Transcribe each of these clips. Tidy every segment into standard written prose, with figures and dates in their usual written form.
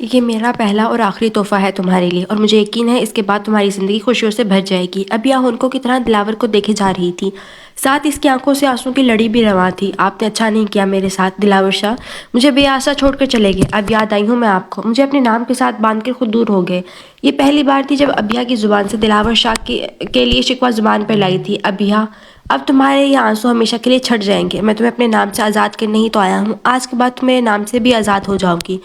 یہ میرا پہلا اور آخری تحفہ ہے تمہارے لیے، اور مجھے یقین ہے اس کے بعد تمہاری زندگی خوشیوں سے بھر جائے گی۔ ابیا ہنکو کی طرح دلاور کو دیکھے جا رہی تھی، ساتھ اس کی آنکھوں سے آنسوں کی لڑی بھی رواں تھی۔ آپ نے اچھا نہیں کیا میرے ساتھ دلاور شاہ، مجھے بے آسا چھوڑ کر چلے گئے۔ اب یاد آئی ہوں میں آپ کو، مجھے اپنے نام کے ساتھ باندھ کر خود دور ہو گئے۔ یہ پہلی بار تھی جب ابیا کی زبان سے دلاور شاہ کے لیے شکوہ زبان پر لائی تھی۔ ابیا، اب تمہارے یہ آنسو ہمیشہ کے لیے چھٹ جائیں گے۔ میں تمہیں اپنے نام سے آزاد کرنے ہی تو آیا ہوں، آج کے بعد تم میرے نام سے بھی آزاد ہو جاؤ گی۔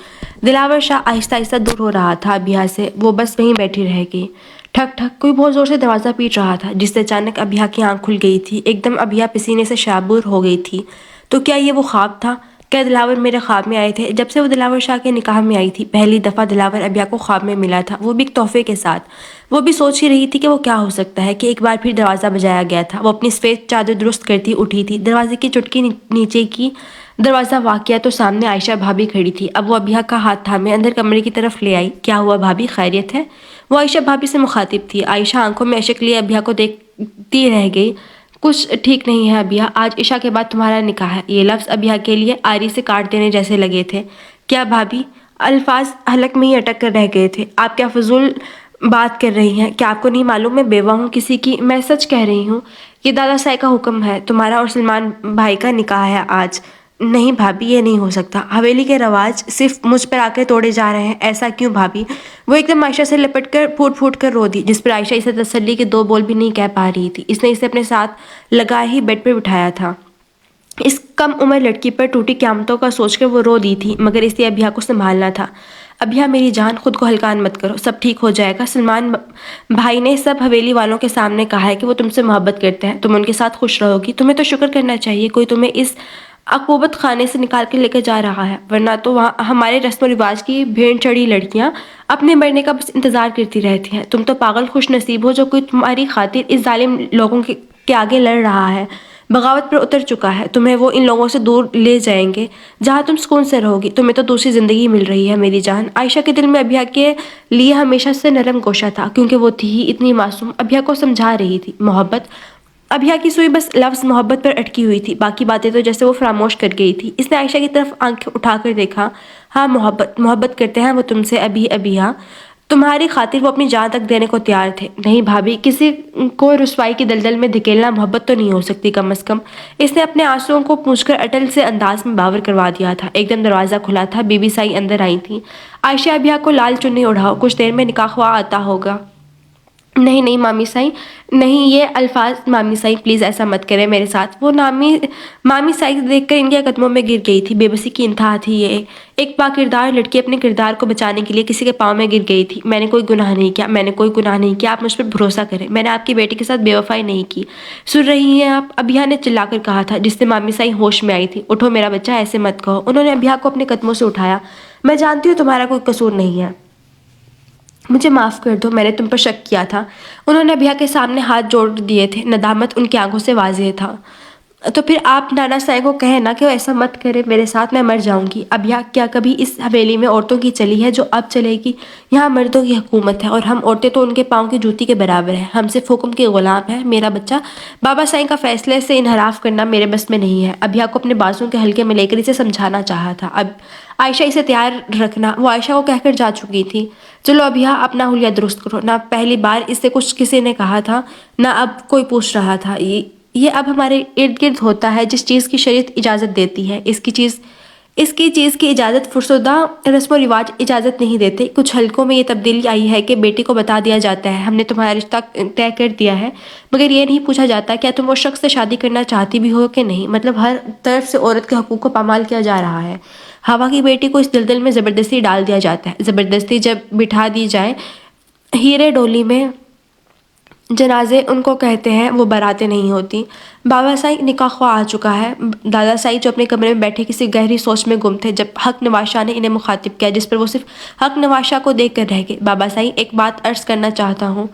دلاور شاہ آہستہ آہستہ دور ہو رہا تھا ابیا سے، وہ بس وہیں بیٹھی رہ گئی۔ ٹھک ٹھک، کوئی بہت زور سے دروازہ پیٹ رہا تھا، جس سے اچانک ابیا کی آنکھ کھل گئی تھی۔ ایک دم ابیا پسینے سے شابور ہو گئی تھی۔ تو کیا یہ وہ خواب تھا؟ کیا دلاور میرے خواب میں آئے تھے؟ جب سے وہ دلاور شاہ کے نکاح میں آئی تھی، پہلی دفعہ دلاور ابیا کو خواب میں ملا تھا، وہ بھی ایک تحفے کے ساتھ۔ وہ بھی سوچ ہی رہی تھی کہ وہ کیا ہو سکتا ہے کہ ایک بار پھر دروازہ بجایا گیا تھا۔ وہ اپنی سفید چادر درست کرتی اٹھی تھی، دروازے کی چٹکی نیچے کی دروازہ واقعہ تو سامنے عائشہ بھابھی کھڑی تھی۔ اب وہ ابیا کا ہاتھ تھامے اندر کمرے کی طرف لے آئی۔ کیا ہوا بھابھی، خیریت ہے؟ وہ عائشہ بھابھی سے مخاطب تھی۔ عائشہ آنکھوں میں اشک لیے ابیا کو دیکھتی رہ گئی۔ کچھ ٹھیک نہیں ہے ابیا، آج عشاء کے بعد تمہارا نکاح ہے۔ یہ لفظ ابیا کے لیے آری سے کاٹ دینے جیسے لگے تھے۔ کیا بھابھی؟ الفاظ حلق میں ہی اٹک کر رہ گئے تھے۔ آپ کیا فضول بات کر رہی ہیں؟ کیا آپ کو نہیں معلوم میں بیوہ ہوں کسی کی؟ میں سچ کہہ رہی ہوں، یہ دادا صاحب کا حکم ہے، تمہارا اور سلمان بھائی کا نکاح ہے آج۔ نہیں بھابھی، یہ نہیں ہو سکتا، حویلی کے رواج صرف مجھ پر آ کے توڑے جا رہے ہیں۔ ایسا کیوں بھابھی؟ وہ ایک دم عائشہ سے لپٹ کر پھوٹ پھوٹ کر رو دی، جس پر عائشہ اسے تسلی کے دو بول بھی نہیں کہہ پا رہی تھی۔ اس نے اسے اپنے ساتھ لگائے ہی بیڈ پر بٹھایا تھا۔ اس کم عمر لڑکی پر ٹوٹی قیامتوں کا سوچ کر وہ رو دی تھی، مگر اسے ابیا کو سنبھالنا تھا۔ ابیا میری جان، خود کو ہلکان مت کرو، سب ٹھیک ہو جائے گا۔ سلمان بھائی نے سب حویلی والوں کے سامنے کہا ہے کہ وہ تم سے محبت کرتے ہیں، تم ان کے ساتھ خوش رہو گی۔ تمہیں تو شکر کرنا چاہیے کوئی تمہیں اس عقوبت خانے سے نکال کے لے کے جا رہا ہے، ورنہ تو وہاں ہمارے رسم و رواج کی بھیڑ چڑھی لڑکیاں اپنے مرنے کا بس انتظار کرتی رہتی ہیں۔ تم تو پاگل خوش نصیب ہو جو کوئی تمہاری خاطر اس ظالم لوگوں کے آگے لڑ رہا ہے، بغاوت پر اتر چکا ہے۔ تمہیں وہ ان لوگوں سے دور لے جائیں گے جہاں تم سکون سے رہو گی۔ تمہیں تو دوسری زندگی مل رہی ہے میری جان۔ عائشہ کے دل میں ابیا کے لیے ہمیشہ سے نرم گوشہ تھا، کیونکہ وہ تھی ہی اتنی معصوم۔ ابیا کو سمجھا رہی تھی محبت، ابیا کی سوئی بس لفظ محبت پر اٹکی ہوئی تھی، باقی باتیں تو جیسے وہ فراموش کر گئی تھی۔ اس نے عائشہ کی طرف آنکھ اٹھا کر دیکھا۔ ہاں محبت کرتے ہیں وہ تم سے ابیا، تمہاری خاطر وہ اپنی جان تک دینے کو تیار تھے۔ نہیں بھابھی، کسی کو رسوائی کی دلدل میں دھکیلنا محبت تو نہیں ہو سکتی کم از کم۔ اس نے اپنے آنسوؤں کو پونچھ کر اٹل سے انداز میں باور کروا دیا تھا۔ ایک دم دروازہ کھلا تھا، بی بی سائی اندر آئی تھی۔ عائشہ ابیا کو لال چنی اڑاؤ، کچھ دیر میں نکاح ہوا آتا ہوگا۔ نہیں مامی سائی، نہیں، یہ الفاظ مامی سائی پلیز ایسا مت کریں میرے ساتھ۔ وہ مامی سائی دیکھ کر ان کے قدموں میں گر گئی تھی۔ بے بسی کی انتہا تھی یہ، ایک باکردار لڑکی اپنے کردار کو بچانے کے لیے کسی کے پاؤں میں گر گئی تھی۔ میں نے کوئی گناہ نہیں کیا، آپ مجھ پر بھروسہ کریں، میں نے آپ کی بیٹی کے ساتھ بے وفائی نہیں کی۔ سن رہی ہیں آپ؟ ابیا نے چلا کر کہا تھا، جس سے مامی سائی ہوش میں آئی تھی۔ اٹھو میرا بچہ، ایسے مت کہو۔ انہوں نے ابیا کو اپنے قدموں سے اٹھایا۔ میں جانتی ہوں تمہارا کوئی قصور نہیں ہے، مجھے معاف کر دو، میں نے تم پر شک کیا تھا۔ انہوں نے ابیا کے سامنے ہاتھ جوڑ دیے تھے، ندامت ان کی آنکھوں سے واضح تھا۔ تو پھر آپ نانا سائی کو کہیں نا کہ وہ ایسا مت کرے میرے ساتھ، میں مر جاؤں گی۔ ابیا، کیا کبھی اس حویلی میں عورتوں کی چلی ہے جو اب چلے گی؟ یہاں مردوں کی حکومت ہے، اور ہم عورتیں تو ان کے پاؤں کی جوتی کے برابر ہیں، ہم صرف حکم کے غلام ہیں۔ میرا بچہ، بابا سائی کا فیصلے سے انحراف کرنا میرے بس میں نہیں ہے۔ ابیا کو اپنے بازوں کے حلقے میں لے کر اسے سمجھانا چاہا تھا۔ اب عائشہ اسے تیار رکھنا، وہ عائشہ کو کہہ کر جا چکی تھی۔ چلو ابیا، اپنا حلیہ درست کرو، نہ پہلی بار اس سے کچھ کسی نے کہا تھا، نہ اب کوئی پوچھ رہا تھا۔ یہ اب ہمارے ارد گرد ہوتا ہے، جس چیز کی شریعت اجازت دیتی ہے، اس کی چیز کی اجازت فرسودہ رسم و رواج اجازت نہیں دیتے۔ کچھ حلقوں میں یہ تبدیلی آئی ہے کہ بیٹی کو بتا دیا جاتا ہے ہم نے تمہارا رشتہ طے کر دیا ہے، مگر یہ نہیں پوچھا جاتا کیا تم اس شخص سے شادی کرنا چاہتی بھی ہو کہ نہیں۔ مطلب ہر طرف سے عورت کے حقوق کو پامال کیا جا رہا ہے۔ ہوا کی بیٹی کو اس دلدل میں زبردستی ڈال دیا جاتا ہے، زبردستی جب بٹھا دی جائے۔ ہیرے ڈولی میں جنازے ان کو کہتے ہیں، وہ باراتیں نہیں ہوتی۔ بابا سائی، نکاح خواہ آ چکا ہے۔ دادا سائی جو اپنے کمرے میں بیٹھے کسی گہری سوچ میں گم تھے، جب حق نواز شاہ نے انہیں مخاطب کیا، جس پر وہ صرف حق نواز شاہ کو دیکھ کر رہ گئے۔ بابا سائی، ایک بات عرض کرنا چاہتا ہوں۔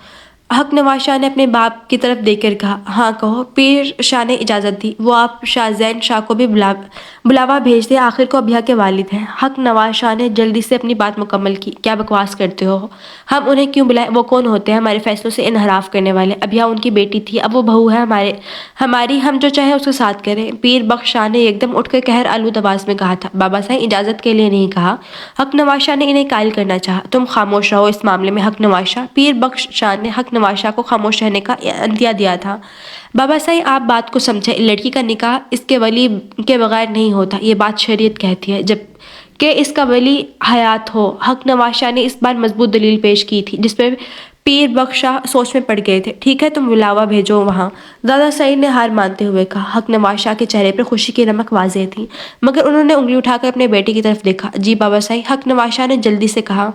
حق نواز شاہ نے اپنے باپ کی طرف دیکھ کر کہا، ہاں کہو۔ پیر شاہ نے اجازت دی، وہ آپ شاہ زین شاہ کو بھی بلاوا بھیج دے، آخر کو ابھیا کے والد ہیں۔ حق نواز شاہ نے جلدی سے اپنی بات مکمل کی، کیا بکواس کرتے ہو؟ ہم انہیں کیوں بلائیں؟ وہ کون ہوتے ہیں ہمارے فیصلوں سے انحراف کرنے والے؟ ابھیا ان کی بیٹی تھی، اب وہ بہو ہے ہماری، ہم جو چاہیں اس کے ساتھ کریں۔ پیر بخش شاہ نے ایک دم اٹھ کر قہر آلود آواز میں کہا تھا، بابا صاحب اجازت کے لیے نہیں کہا۔ حق نواز شاہ نے انہیں قائل کرنا چاہا، تم خاموش رہو اس معاملے میں حق نواز شاہ۔ پیر بخش شاہ نے حق نواز شاہ کو خاموش رہنے کا عندیہ دیا تھا۔ بابا صاحب آپ بات کو سمجھیں، لڑکی کا نکاح اس کے ولی کے بغیر نہیں ہوتا، یہ بات شریعت کہتی ہے، جب کہ اس کا ولی حیات ہو۔ حق نواز شاہ نے اس بار مضبوط دلیل پیش کی تھی، جس پہ پیر بخش شاہ سوچ میں پڑ گئے تھے۔ ٹھیک ہے، تم بلاوا بھیجو وہاں۔ دادا سعید نے ہار مانتے ہوئے کہا۔ حق نواز شاہ کے چہرے پر خوشی کی رمق واضح تھی، مگر انہوں نے انگلی اٹھا کر اپنے بیٹے کی طرف دیکھا۔ جی بابا صاحب، حق نواز شاہ نے جلدی سے کہا۔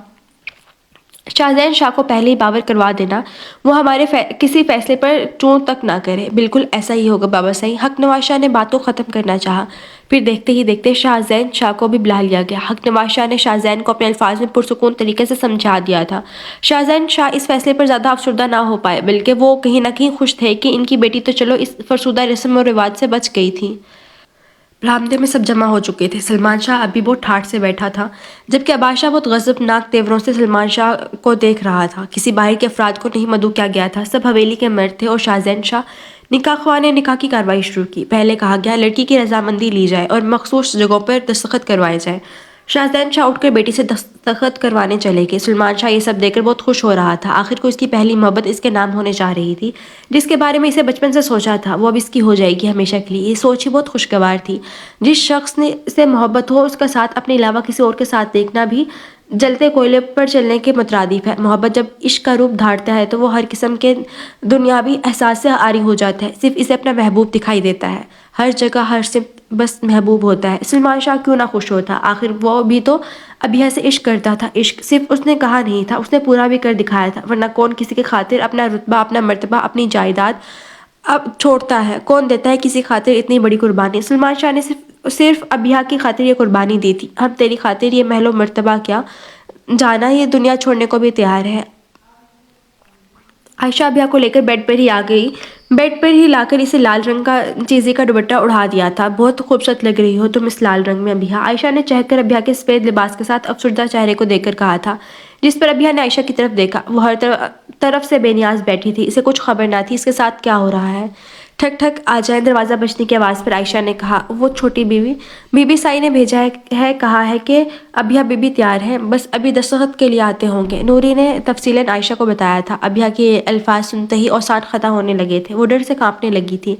شاہ زین شاہ کو پہلے ہی باور کروا دینا، وہ ہمارے کسی فیصلے پر چون تک نہ کرے۔ بالکل ایسا ہی ہوگا بابا صاحب۔ حق نواز شاہ نے بات کو ختم کرنا چاہا، پھر دیکھتے ہی دیکھتے شاہ زین شاہ کو بھی بلا لیا گیا۔ حق نواز شاہ نے شاہ زین کو اپنے الفاظ میں پرسکون طریقے سے سمجھا دیا تھا۔ شاہ زین شاہ اس فیصلے پر زیادہ افسردہ نہ ہو پائے، بلکہ وہ کہیں نہ کہیں خوش تھے کہ ان کی بیٹی تو چلو اس فرسودہ رسم و رواج سے بچ گئی تھی۔ برآمدے میں سب جمع ہو چکے تھے۔ سلمان شاہ ابھی بہت ٹھاٹھ سے بیٹھا تھا، جبکہ عباس شاہ بہت غضبناک تیوروں سے سلمان شاہ کو دیکھ رہا تھا۔ کسی باہر کے افراد کو نہیں مدعو کیا گیا تھا، سب حویلی کے مرد تھے اور شاہ زین شاہ نکاح خواہ نے نکاح کی کارروائی شروع کی۔ پہلے کہا گیا لڑکی کی رضامندی لی جائے اور مخصوص جگہوں پر دستخط کروائے جائیں۔ شاہ زین شاہ اٹھ کر بیٹی سے دستخط کروانے چلے گئے۔ سلمان شاہ یہ سب دیکھ کر بہت خوش ہو رہا تھا، آخر کو اس کی پہلی محبت اس کے نام ہونے جا رہی تھی، جس کے بارے میں اسے بچپن سے سوچا تھا، وہ اب اس کی ہو جائے گی ہمیشہ کے لیے۔ یہ سوچ ہی بہت خوشگوار تھی۔ جس شخص سے محبت ہو، اس کا ساتھ اپنے علاوہ کسی اور کے ساتھ دیکھنا بھی جلتے کوئلے پر چلنے کے مترادف ہے۔ محبت جب عشق کا روپ دھارتا ہے تو وہ ہر قسم کے دنیاوی احساس سے عاری ہو جاتا ہے، صرف اسے اپنا محبوب دکھائی دیتا ہے، ہر جگہ ہر سمت بس محبوب ہوتا ہے۔ سلمان شاہ کیوں نہ خوش ہوتا، آخر وہ بھی تو ابھیا سے عشق کرتا تھا۔ عشق صرف اس نے کہا نہیں تھا، اس نے پورا بھی کر دکھایا تھا، ورنہ کون کسی کی خاطر اپنا رتبہ، اپنا مرتبہ، اپنی جائیداد اب چھوڑتا ہے؟ کون دیتا ہے کسی خاطر اتنی بڑی قربانی؟ سلمان شاہ نے صرف ابھیا کی خاطر یہ قربانی دی تھی۔ ہم تیری خاطر یہ محل و مرتبہ کیا جانا، یہ دنیا چھوڑنے کو بھی تیار ہے۔ عائشہ ابھیا کو لے کر بیڈ پر ہی آ گئی، بیڈ پر ہی لا کر اسے لال رنگ کا چیزی کا دوپٹہ اڑا دیا تھا۔ بہت خوبصورت لگ رہی ہو تم اس لال رنگ میں ابھیا، عائشہ نے چہک کر ابھیا کے سفید لباس کے ساتھ افسردہ چہرے کو دیکھ کر کہا تھا، جس پر ابھیا نے عائشہ کی طرف دیکھا۔ وہ ہر طرف سے بے نیاز بیٹھی تھی، اسے کچھ خبر نہ تھی اس کے ساتھ کیا ہو رہا ہے۔ ٹھک ٹھک آ جائیں، دروازہ بجنے کی آواز پر عائشہ نے کہا۔ وہ چھوٹی بی بی سائی نے بھیجا ہے، کہا ہے کہ ابھیا بی بی تیار ہیں، بس ابھی دستخط کے لیے آتے ہوں گے۔ نوری نے تفصیلاً عائشہ کو بتایا تھا۔ ابھیا کے الفاظ سنتے ہی اوسان خطا ہونے لگے تھے، وہ ڈر سے کانپنے لگی تھی۔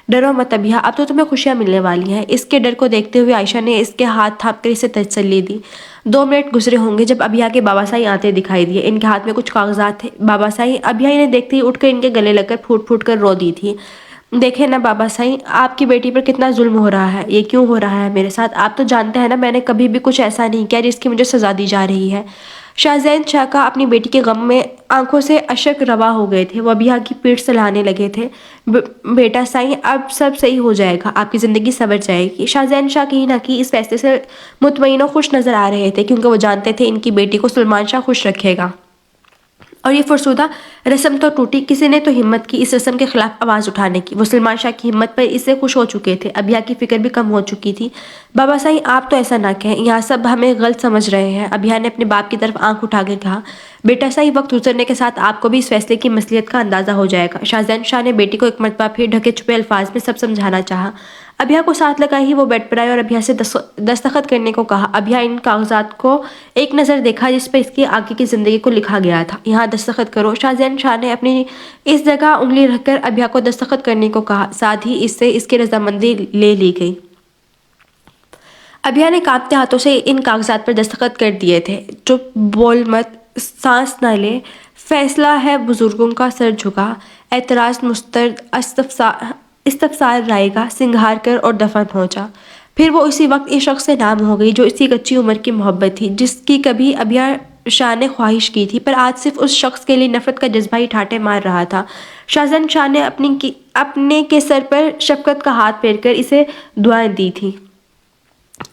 ڈرو مت ابھیا، اب تو تمہیں خوشیاں ملنے والی ہیں۔ اس کے ڈر کو دیکھتے ہوئے عائشہ نے اس کے ہاتھ تھام کر اسے تسلی دی۔ 2 منٹ گزرے ہوں گے جب ابھیا کے بابا سائی آتے دکھائی دیے، ان کے ہاتھ میں کچھ کاغذات تھے۔ بابا سائی ابھیا انہیں دیکھتے ہی اٹھ کر ان کے گلے لگ کر پھوٹ پھوٹ کر رو دی تھی۔ دیکھیں نا بابا سائی، آپ کی بیٹی پر کتنا ظلم ہو رہا ہے، یہ کیوں ہو رہا ہے میرے ساتھ؟ آپ تو جانتے ہیں نا میں نے کبھی بھی کچھ ایسا نہیں کیا جس کی مجھے سزا دی جا رہی ہے۔ شاہ زین شاہ کا اپنی بیٹی کے غم میں آنکھوں سے اشک روا ہو گئے تھے، وہ ابھیا کی پیٹھ سلانے لگے تھے۔ بیٹا سائی، اب سب صحیح ہو جائے گا، آپ کی زندگی سنور جائے گی۔ شاہ زین شاہ کہیں نہ کہیں اس فیصلے سے مطمئن و خوش نظر آ رہے تھے، کیونکہ وہ جانتے تھے ان کی بیٹی کو سلمان شاہ خوش رکھے گا۔ اور یہ فرسودہ رسم تو ٹوٹی، کسی نے تو ہمت کی اس رسم کے خلاف آواز اٹھانے کی۔ وہ سلمان شاہ کی ہمت پر اس سے خوش ہو چکے تھے، ابھیا کی فکر بھی کم ہو چکی تھی۔ بابا صاحب آپ تو ایسا نہ کہیں، یہاں سب ہمیں غلط سمجھ رہے ہیں، ابھیا نے اپنے باپ کی طرف آنکھ اٹھا کر کہا۔ بیٹا صاحب وقت گزرنے کے ساتھ آپ کو بھی اس فیصلے کی مصلحت کا اندازہ ہو جائے گا۔ شاہ زین شاہ نے بیٹی کو ایک مرتبہ پھر ڈھکے چھپے الفاظ میں سب سمجھانا چاہا۔ ابھیا کو ساتھ لگا ہی وہ بیڈ پر آئے اور ابھیا سے دستخط کرنے کو کہا۔ ابھیا ان کاغذات کو ایک نظر دیکھا جس پر اس کی آگے کی زندگی کو لکھا گیا تھا۔ یہاں دستخط کرو۔ شاہ زین شاہ نے اپنی اس جگہ انگلی رکھ کر ابھیا کو دستخط کرنے کو کہا، ساتھ ہی اس سے اس کی رضامندی لے لی گئی۔ ابھیا نے کانپتے ہاتھوں سے ان کاغذات پر دستخط کر دیے تھے۔ چپ، بول مت، سانس نہ لے، فیصلہ ہے بزرگوں کا، سر جھکا، اعتراض مسترد، استفسار رائے گا، سنگھار کر اور دفن ہو جا۔ پھر وہ اسی وقت اس شخص سے نام ہو گئی جو اس کی کچی عمر کی محبت تھی، جس کی کبھی ابھیا شاہ نے خواہش کی تھی، پر آج صرف اس شخص کے لیے نفرت کا جذبہ ہی ٹھاٹھے مار رہا تھا۔ شاہ زین شاہ نے اپنے کے سر پر شفقت کا ہاتھ پھیر کر اسے دعائیں دی تھیں۔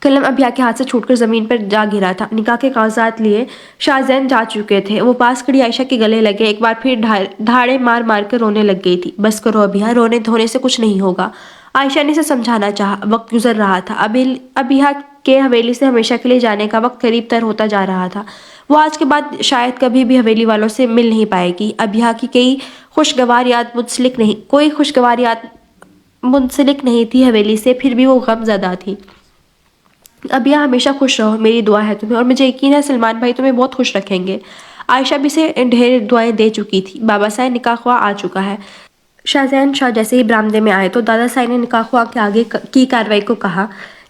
قلم ابیا کے ہاتھ سے چھوٹ کر زمین پر جا گرا تھا۔ نکاح کے کاغذات لیے شاہزین جا چکے تھے۔ وہ پاس کھڑی عائشہ کے گلے لگے، ایک بار پھر دھاڑے مار مار کر رونے لگ گئی تھی۔ بس کرو ابیا، رونے دھونے سے کچھ نہیں ہوگا۔ عائشہ نے اسے سمجھانا چاہا، وقت گزر رہا تھا۔ ابیا کے حویلی سے ہمیشہ کے لیے جانے کا وقت قریب تر ہوتا جا رہا تھا۔ وہ آج کے بعد شاید کبھی بھی حویلی والوں سے مل نہیں پائے گی۔ ابیا کی کوئی خوشگوار یاد منسلک نہیں تھی حویلی سے، پھر بھی وہ غم زدہ تھی۔ ابیا ہمیشہ خوش رہو، میری دعا ہے تمہیں، اور مجھے یقین ہے سلمان بھائی تمہیں بہت خوش رکھیں گے۔ عائشہ بھی سے ڈھیر دعائیں دے چکی تھی۔ بابا صاحب نکاح خواہ آ چکا ہے۔ شاہزین شاہ جیسے ہی برآمدے میں آئے تو دادا صاحب نے نکاح خواہ کے آگے کی کارروائی کو کہا۔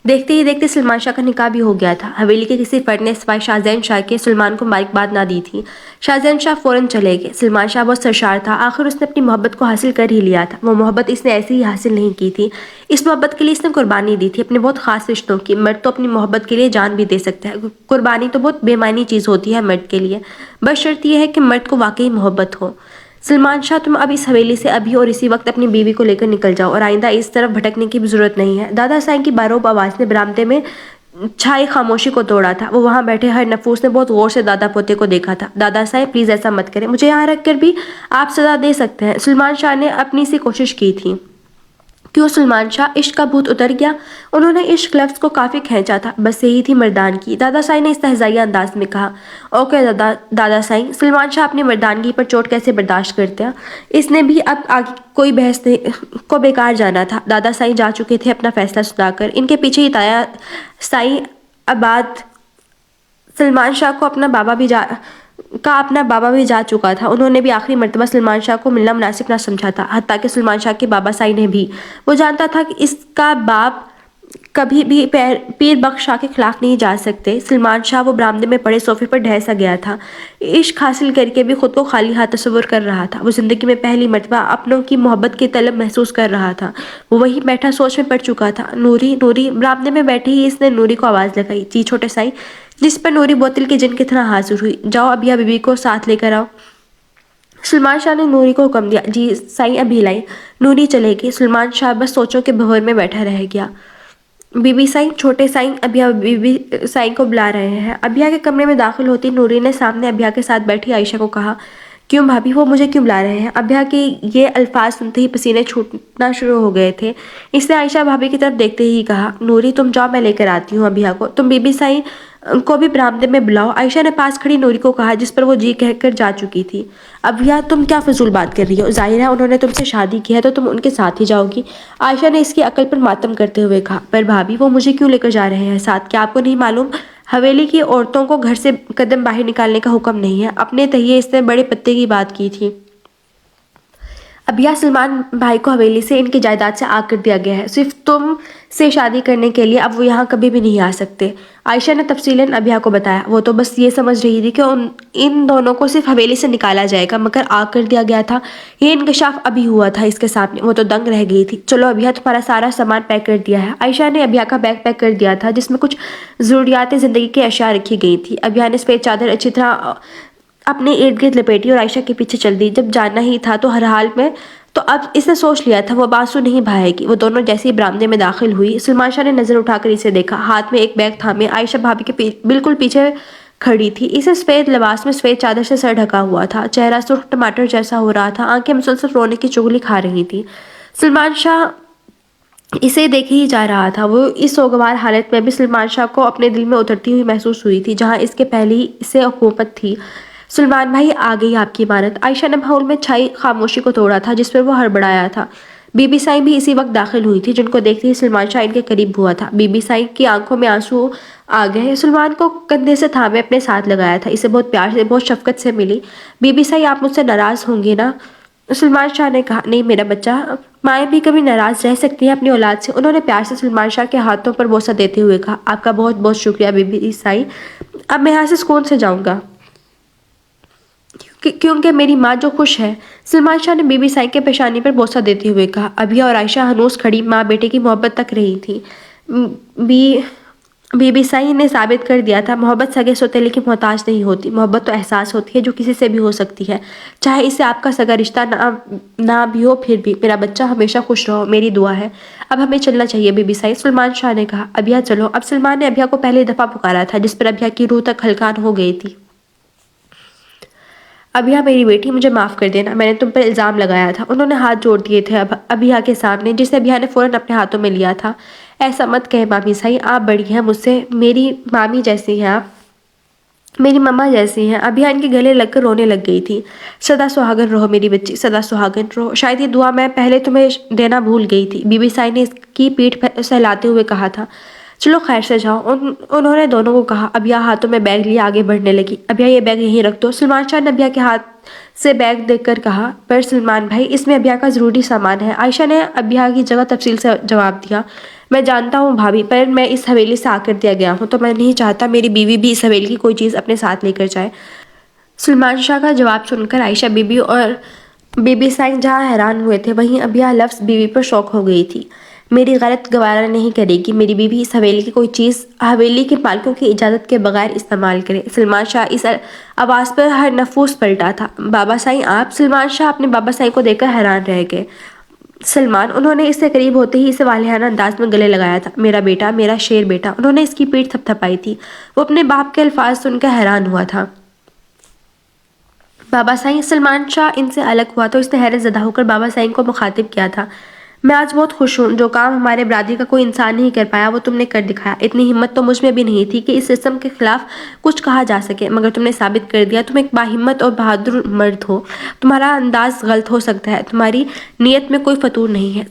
دیکھتے ہی دیکھتے سلمان شاہ کا نکاح بھی ہو گیا تھا۔ حویلی کے کسی فرد نے سوائے شاہزین شاہ کے سلمان کو مبارکباد نہ دی تھی۔ شاہزین شاہ فوراً چلے گئے۔ سلمان شاہ بہت سرشار تھا، آخر اس نے اپنی محبت کو حاصل کر ہی لیا تھا۔ وہ محبت اس نے ایسے ہی حاصل نہیں کی تھی، اس محبت کے لیے اس نے قربانی دی تھی، اپنے بہت خاص رشتوں کی۔ مرد تو اپنی محبت کے لیے جان بھی دے سکتا ہے، قربانی تو بہت بے معنی چیز ہوتی ہے مرد کے لیے، بس شرط یہ ہے کہ مرد کو واقعی محبت ہو۔ سلمان شاہ، تم اب اس حویلی سے ابھی اور اسی وقت اپنی بیوی کو لے کر نکل جاؤ، اور آئندہ اس طرف بھٹکنے کی بھی ضرورت نہیں ہے۔ دادا صاحب کی باروب آواز نے برآمدے میں چھائی خاموشی کو توڑا تھا۔ وہ وہاں بیٹھے ہر نفوس نے بہت غور سے دادا پوتے کو دیکھا تھا۔ دادا صاحب پلیز ایسا مت کریں، مجھے یہاں رکھ کر بھی آپ سزا دے سکتے ہیں۔ سلمان شاہ نے اپنی سی کوشش کی تھی۔ کیوں سلمان شاہ، عشق کا بھوت اتر گیا؟ انہوں نے عشق لفظ کو کافی کھینچا تھا، بس یہی تھی مردان کی۔ دادا صاحب نے استہزائیہ انداز میں کہا۔ اوکے دادا صاحب، سلمان شاہ اپنی مردانگی پر چوٹ کیسے برداشت کرتے ہیں؟ اس نے بھی اب آگے کوئی بحث کو بیکار جانا تھا۔ دادا صاحب جا چکے تھے اپنا فیصلہ سنا کر۔ ان کے پیچھے ہی تایا صاحب آباد سلمان شاہ کو اپنا بابا بھی جا چکا تھا۔ انہوں نے بھی آخری مرتبہ سلمان شاہ کو ملنا مناسب نہ سمجھا تھا، حتیٰ کہ سلمان شاہ کے بابا صاحب نے بھی۔ وہ جانتا تھا کہ اس کا باپ کبھی بھی پیر بخش شاہ کے خلاف نہیں جا سکتے۔ سلمان شاہ وہ برآمدے میں پڑے صوفے پر ڈھہ سا گیا تھا، عشق حاصل کر کے بھی خود کو خالی ہاتھ تصور کر رہا تھا۔ وہ زندگی میں پہلی مرتبہ اپنوں کی محبت کی طلب محسوس کر رہا تھا۔ وہ وہیں بیٹھا سوچ میں پڑ چکا تھا۔ نوری نوری، برآمدے میں بیٹھے ہی اس نے نوری کو آواز لگائی۔ جی چھوٹے سائی، جس پر نوری بوتل کے جن کی طرح حاضر ہوئی۔ جاؤ ابیا بیوی کو ساتھ لے کر آؤ۔ سلمان شاہ نے نوری کو حکم دیا۔ جی سائی ابھی لائی۔ نوری چلے گی۔ سلمان شاہ بس سوچوں کے بھنور میں بیٹھا رہ گیا۔ بی بی سائی، چھوٹے سائی ابیا بی بی سائی کو بلا رہے ہیں۔ ابیا کے کمرے میں داخل ہوتی نوری نے سامنے ابیا کے ساتھ بیٹھی عائشہ کو کہا۔ کیوں بھابھی، وہ مجھے کیوں بلا رہے ہیں؟ ابیا کے یہ الفاظ سنتے ہی پسینے چھوٹنا شروع ہو گئے تھے۔ اس نے عائشہ بھابھی کی طرف دیکھتے ہی کہا، نوری تم جاؤ، میں لے کر آتی ہوں ابیا کو۔ تم بی بی سائی کو بھی برآمدے میں بلاؤ، عائشہ نے پاس کھڑی نوری کو کہا، جس پر وہ جی کہہ کر جا چکی تھی۔ ابیا تم کیا فضول بات کر رہی ہو؟ ظاہر ہے انہوں نے تم سے شادی کی ہے تو تم ان کے ساتھ ہی جاؤ گی، عائشہ نے اس کی عقل پر ماتم کرتے ہوئے کہا۔ پر بھابھی، وہ مجھے کیوں لے کر جا رہے ہیں ساتھ؟ کیا آپ کو نہیں معلوم حویلی کی عورتوں کو گھر سے قدم باہر نکالنے کا حکم نہیں ہے؟ اپنے تہیے اس نے بڑے پتے کی بات کی تھی۔ ابیا، سلمان بھائی کو حویلی سے ان کی جائیداد سے آگ کر دیا گیا ہے، صرف تم سے شادی کرنے کے لیے۔ اب وہ یہاں کبھی بھی نہیں آ سکتے۔ عائشہ نے تفصیلاً ابیا کو بتایا۔ وہ تو بس یہ سمجھ رہی تھی کہ ان دونوں کو صرف حویلی سے نکالا جائے گا، مگر آگ کر دیا گیا تھا، یہ انکشاف ابھی ہوا تھا اس کے سامنے۔ وہ تو دنگ رہ گئی تھی۔ چلو ابیا، تمہارا سارا سامان پیک کر دیا ہے۔ عائشہ نے ابیا کا بیگ پیک کر دیا تھا، جس میں کچھ ضروریات زندگی کے اشیاء رکھی گئی تھی۔ ابیا نے سفید چادر اچھی طرح اپنے ارد گرد لپیٹی اور عائشہ کے پیچھے چل دی۔ جب جانا ہی تھا تو ہر حال میں تو اب اس نے سوچ لیا تھا، وہ اب آنسو نہیں بہائے گی۔ وہ دونوں جیسے ہی برآمدے میں داخل ہوئی، سلمان شاہ نے نظر اٹھا کر اسے دیکھا، ہاتھ میں ایک بیگ تھامے عائشہ بھابھی کے بالکل پیچھے کھڑی تھی۔ اسے سفید لباس میں سفید چادر سے سر ڈھکا ہوا تھا، چہرہ سرخ ٹماٹر جیسا ہو رہا تھا، آنکھیں مسلسل رونے کی چغلی کھا رہی تھی۔ سلمان شاہ اسے دیکھے ہی جا رہا تھا۔ وہ اس سوگوار حالت میں بھی سلمان شاہ کو اپنے دل میں اترتی ہوئی محسوس ہوئی تھی، جہاں اس کے پہلے ہی اسے حکومت تھی۔ سلمان بھائی، آ گئی آپ کی عمارت۔ عائشہ نے ماحول میں چھائی خاموشی کو توڑا تھا، جس پر وہ ہڑبڑایا تھا۔ بی بی سائی بھی اسی وقت داخل ہوئی تھی، جن کو دیکھتے ہی سلمان شاہ ان کے قریب ہوا تھا۔ بی بی سائی کی آنکھوں میں آنسو آ گئے۔ سلمان کو کندھے سے تھامے اپنے ساتھ لگایا تھا، اسے بہت پیار سے، بہت شفقت سے ملی۔ بی بی سائی، آپ مجھ سے ناراض ہوں گے نا؟ سلمان شاہ نے کہا۔ نہیں میرا بچہ، مائیں بھی کبھی ناراض رہ سکتی ہیں اپنی اولاد سے۔ انہوں نے پیار سے سلمان شاہ کے ہاتھوں پر بوسہ دیتے ہوئے کہا۔ آپ کا بہت بہت شکریہ بی بی سائی، اب میں یہاں سے سکون سے جاؤں گا، کیونکہ میری ماں جو خوش ہے۔ سلمان شاہ نے بی بی سائی کے پیشانی پر بوسہ دیتے ہوئے کہا۔ ابیا اور عائشہ ہنوز کھڑی ماں بیٹے کی محبت تک رہی تھی۔ بی بی سعید نے ثابت کر دیا تھا محبت سگے سوتیلے کی محتاج نہیں ہوتی، محبت تو احساس ہوتی ہے جو کسی سے بھی ہو سکتی ہے، چاہے اس سے آپ کا سگا رشتہ نہ بھی ہو، پھر بھی میرا بچہ ہمیشہ خوش رہو میری دعا ہے۔ اب ہمیں چلنا چاہیے بی بی سعید، سلمان شاہ نے کہا۔ ابھیا چلو۔ اب سلمان نے ابھیا کو پہلی دفعہ پکارا تھا جس پر ابھیا کی روح تک ہلکان ہو گئی تھی۔ ابھیا میری بیٹی، مجھے معاف کر دینا، میں نے تم پر الزام لگایا تھا۔ انہوں نے ہاتھ جوڑ دیے تھے ابھیا کے سامنے، جسے ابھیا نے فوراً اپنے ہاتھوں میں لیا تھا۔ ایسا مت کہے مامی سعید، آپ بڑی ہیں مجھ سے، میری مامی جیسی ہیں آپ، میری مما جیسی ہیں۔ ابھیا ان کے گلے لگ کر رونے لگ گئی تھی۔ سدا سہاگن رہو میری بچی، سدا سہاگن رہو، شاید یہ دعا میں پہلے تمہیں دینا بھول گئی تھی، بی بی سعید نے اس کی پیٹھ سہلاتے ہوئے کہا تھا۔ چلو خیر سے جاؤ، انہوں نے دونوں کو کہا۔ ابھیا ہاتھوں میں بیگ لیے آگے بڑھنے لگی۔ ابھیا یہ بیگ یہیں رکھ دو، سلمان شاہ نے ابھیا کے ہاتھ سے بیگ دیکھ کر کہا۔ پر سلمان بھائی، اس میں ابھیا کا ضروری سامان ہے، عائشہ نے ابھیا کی جگہ تفصیل سے جواب دیا۔ میں جانتا ہوں بھابھی، پر میں اس حویلی سے آ کر دیا گیا ہوں، تو میں نہیں چاہتا میری بیوی بھی اس حویلی کی کوئی چیز اپنے ساتھ لے کر جائے۔ سلمان شاہ کا جواب سن کر عائشہ بی بی اور بی بی سعید جہاں حیران ہوئے تھے، وہیں ابھیا لفظ بیوی پر شوق ہو گئی تھی۔ میری غلط گوارا نہیں کرے گی میری بیوی اس حویلی کی کوئی چیز حویلی کے مالکوں کی اجازت کے بغیر استعمال کرے۔ سلمان شاہ اس آواز پر ہر نفوس پلٹا تھا۔ بابا سعید آپ؟ سلمان شاہ اپنے بابا سعید کو دیکھ کر حیران رہ گئے۔ سلمان، انہوں نے اس سے قریب ہوتے ہی اسے والہانہ انداز میں گلے لگایا تھا۔ میرا بیٹا، میرا شیر بیٹا۔ انہوں نے اس کی پیٹھ تھپ تھپائی تھی۔ وہ اپنے باپ کے الفاظ سن کر حیران ہوا تھا۔ بابا سعید، سلمان شاہ ان سے الگ ہوا تو اس نے حیرت زدہ ہو کر بابا سعید کو مخاطب کیا تھا۔ میں آج بہت خوش ہوں، جو کام ہمارے برادری کا کوئی انسان نہیں کر پایا وہ تم نے کر دکھایا۔ اتنی ہمت تو مجھ میں بھی نہیں تھی کہ اس سسٹم کے خلاف کچھ کہا جا سکے، مگر تم نے ثابت کر دیا تم ایک باہمت اور بہادر مرد ہو۔ تمہارا انداز غلط ہو سکتا ہے، تمہاری نیت میں کوئی فتور نہیں ہے۔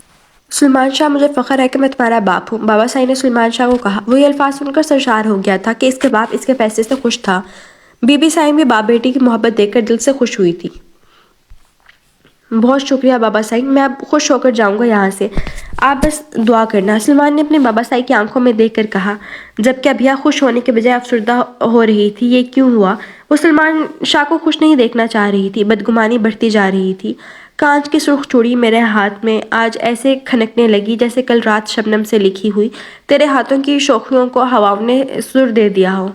سلمان شاہ، مجھے فخر ہے کہ میں تمہارا باپ ہوں، بابا سعید نے سلمان شاہ کو کہا۔ وہ یہ الفاظ سن کر سرشار ہو گیا تھا کہ اس کے باپ اس کے فیصلے سے خوش تھا۔ بی بی سعید بھی باپ بیٹی کی محبت دیکھ کر دل سے خوش ہوئی تھی۔ بہت شکریہ بابا سعید، میں اب خوش ہو کر جاؤں گا یہاں سے، آپ بس دعا کرنا، سلمان نے اپنے بابا سعید کی آنکھوں میں دیکھ کر کہا، جبکہ ابھیا خوش ہونے کے بجائے افسردہ ہو رہی تھی۔ یہ کیوں ہوا؟ وہ سلمان شاہ کو خوش نہیں دیکھنا چاہ رہی تھی، بدگمانی بڑھتی جا رہی تھی۔ کانچ کی سرخ چوڑی میرے ہاتھ میں آج ایسے کھنکنے لگی جیسے کل رات شبنم سے لکھی ہوئی تیرے ہاتھوں کی شوخیوں کو ہواؤں نے سر دے دیا ہو۔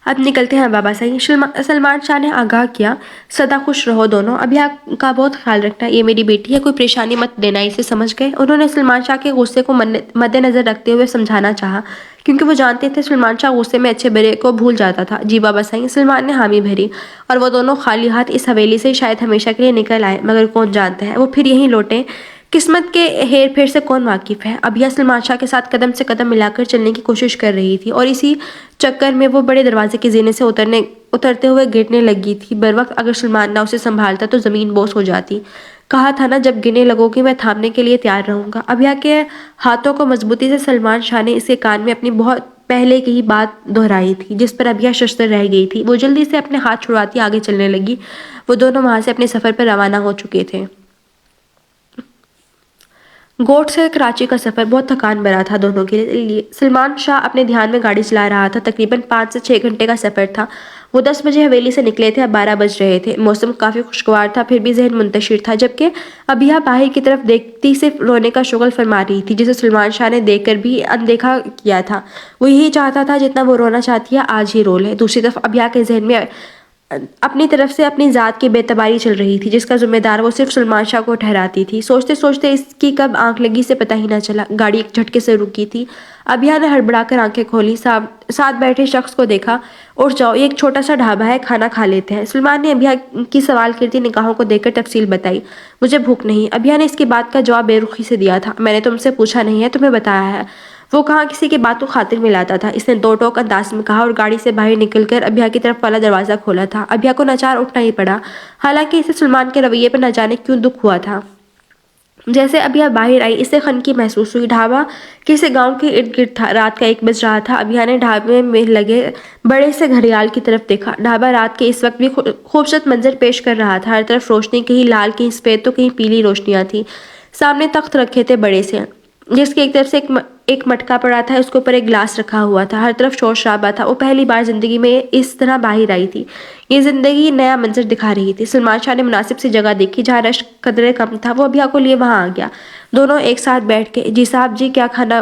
اب نکلتے ہیں بابا سعید، سلمان شاہ نے آگاہ کیا۔ سدا خوش رہو دونوں، ابھیا کا بہت خیال رکھنا، یہ میری بیٹی ہے، کوئی پریشانی مت دینا اسے، سمجھ گئے؟ انہوں نے سلمان شاہ کے غصے کو مد نظر رکھتے ہوئے سمجھانا چاہا، کیونکہ وہ جانتے تھے سلمان شاہ غصے میں اچھے برے کو بھول جاتا تھا۔ جی بابا سعید، سلمان نے حامی بھری، اور وہ دونوں خالی ہاتھ اس حویلی سے شاید ہمیشہ کے لیے نکل آئے، مگر کون جانتا ہے وہ پھر یہیں لوٹیں۔ قسمت کے ہیر پھیر سے کون واقف ہے؟ ابھیا سلمان شاہ کے ساتھ قدم سے قدم ملا کر چلنے کی کوشش کر رہی تھی، اور اسی چکر میں وہ بڑے دروازے کے زینے سے اترتے ہوئے گرنے لگی تھی۔ بروقت اگر سلمان نہ اسے سنبھالتا تو زمین بوس ہو جاتی۔ کہا تھا نا، جب گرنے لگو گی میں تھامنے کے لیے تیار رہوں گا۔ ابھیا کے ہاتھوں کو مضبوطی سے سلمان شاہ نے اس کے کان میں اپنی بہت پہلے کی ہی بات دہرائی تھی، جس پر ابھیا ششدر رہ گئی تھی۔ وہ جلدی سے اپنے ہاتھ چھڑواتی آگے چلنے لگی۔ وہ دونوں وہاں سے اپنے سفر پر روانہ ہو چکے تھے۔ گوٹ سے کراچی کا سفر بہت تھکان بھرا تھا دونوں کے لیے۔ سلمان شاہ اپنے دھیان میں گاڑی چلا رہا تھا۔ تقریباً 5 سے 6 گھنٹے کا سفر تھا۔ وہ 10 بجے حویلی سے نکلے تھے، اب 12 بج رہے تھے۔ موسم کافی خوشگوار تھا، پھر بھی ذہن منتشر تھا، جبکہ ابھیا باہر کی طرف دیکھتی صرف رونے کا شغل فرما رہی تھی، جسے سلمان شاہ نے دیکھ کر بھی اندیکھا کیا تھا۔ وہ یہی چاہتا تھا جتنا وہ رونا چاہتی ہے آج ہی رو لے۔ دوسری طرف ابھیا کے ذہن میں اپنی طرف سے اپنی ذات کی بے اعتباری چل رہی تھی، جس کا ذمہ دار وہ صرف سلمان شاہ کو ٹھہراتی تھی۔ سوچتے سوچتے اس کی کب آنکھ لگی سے پتہ ہی نہ چلا۔ گاڑی ایک جھٹکے سے رکی تھی۔ ابھیا نے ہڑبڑا کر آنکھیں کھولی، ساتھ بیٹھے شخص کو دیکھا۔ اٹھ جاؤ، یہ ایک چھوٹا سا ڈھابا ہے، کھانا کھا لیتے ہیں۔ سلمان نے ابھیا کی سوال کرتی نگاہوں کو دیکھ کر تفصیل بتائی۔ مجھے بھوک نہیں۔ ابھیا نے اس کی بات کا جواب بے رخی سے دیا تھا۔ میں نے تم سے پوچھا نہیں ہے، تمہیں بتایا ہے۔ وہ کہاں کسی کی بات کو خاطر میں لاتا تھا، اس نے دو ٹوک انداز میں کہا، اور گاڑی سے باہر نکل کر ابھیا کی طرف والا دروازہ کھولا تھا۔ ابھیا کو ناچار اٹھنا ہی پڑا، حالانکہ اسے سلمان کے رویے پر نہ جانے کیوں دکھ ہوا تھا۔ جیسے ابھیا باہر آئی، اسے خنکی محسوس ہوئی۔ ڈھابا کسی گاؤں کے ارد گرد تھا، رات کا 1 بج رہا تھا۔ ابھیا نے ڈھابے میں لگے بڑے سے گھڑیال کی طرف دیکھا۔ ڈھابا رات کے اس وقت بھی خوبصورت منظر پیش کر رہا تھا۔ ہر طرف روشنی، کہیں لال، کہیں سفید تو کہیں پیلی روشنیاں تھیں۔ سامنے تخت رکھے تھے بڑے سے، جس کی ایک طرف سے ایک مٹکا پڑا تھا، اس کے اوپر ایک گلاس رکھا ہوا تھا۔ ہر طرف شور شرابہ تھا۔ وہ پہلی بار زندگی میں اس طرح باہر آئی تھی۔ یہ زندگی نیا منظر دکھا رہی تھی۔ سلمان شاہ نے مناسب سی جگہ دیکھی جہاں رش قدرے کم تھا۔ وہ ابھیا کو لیے وہاں آ گیا۔ دونوں ایک ساتھ بیٹھ کے، جی صاحب، جی کیا کھانا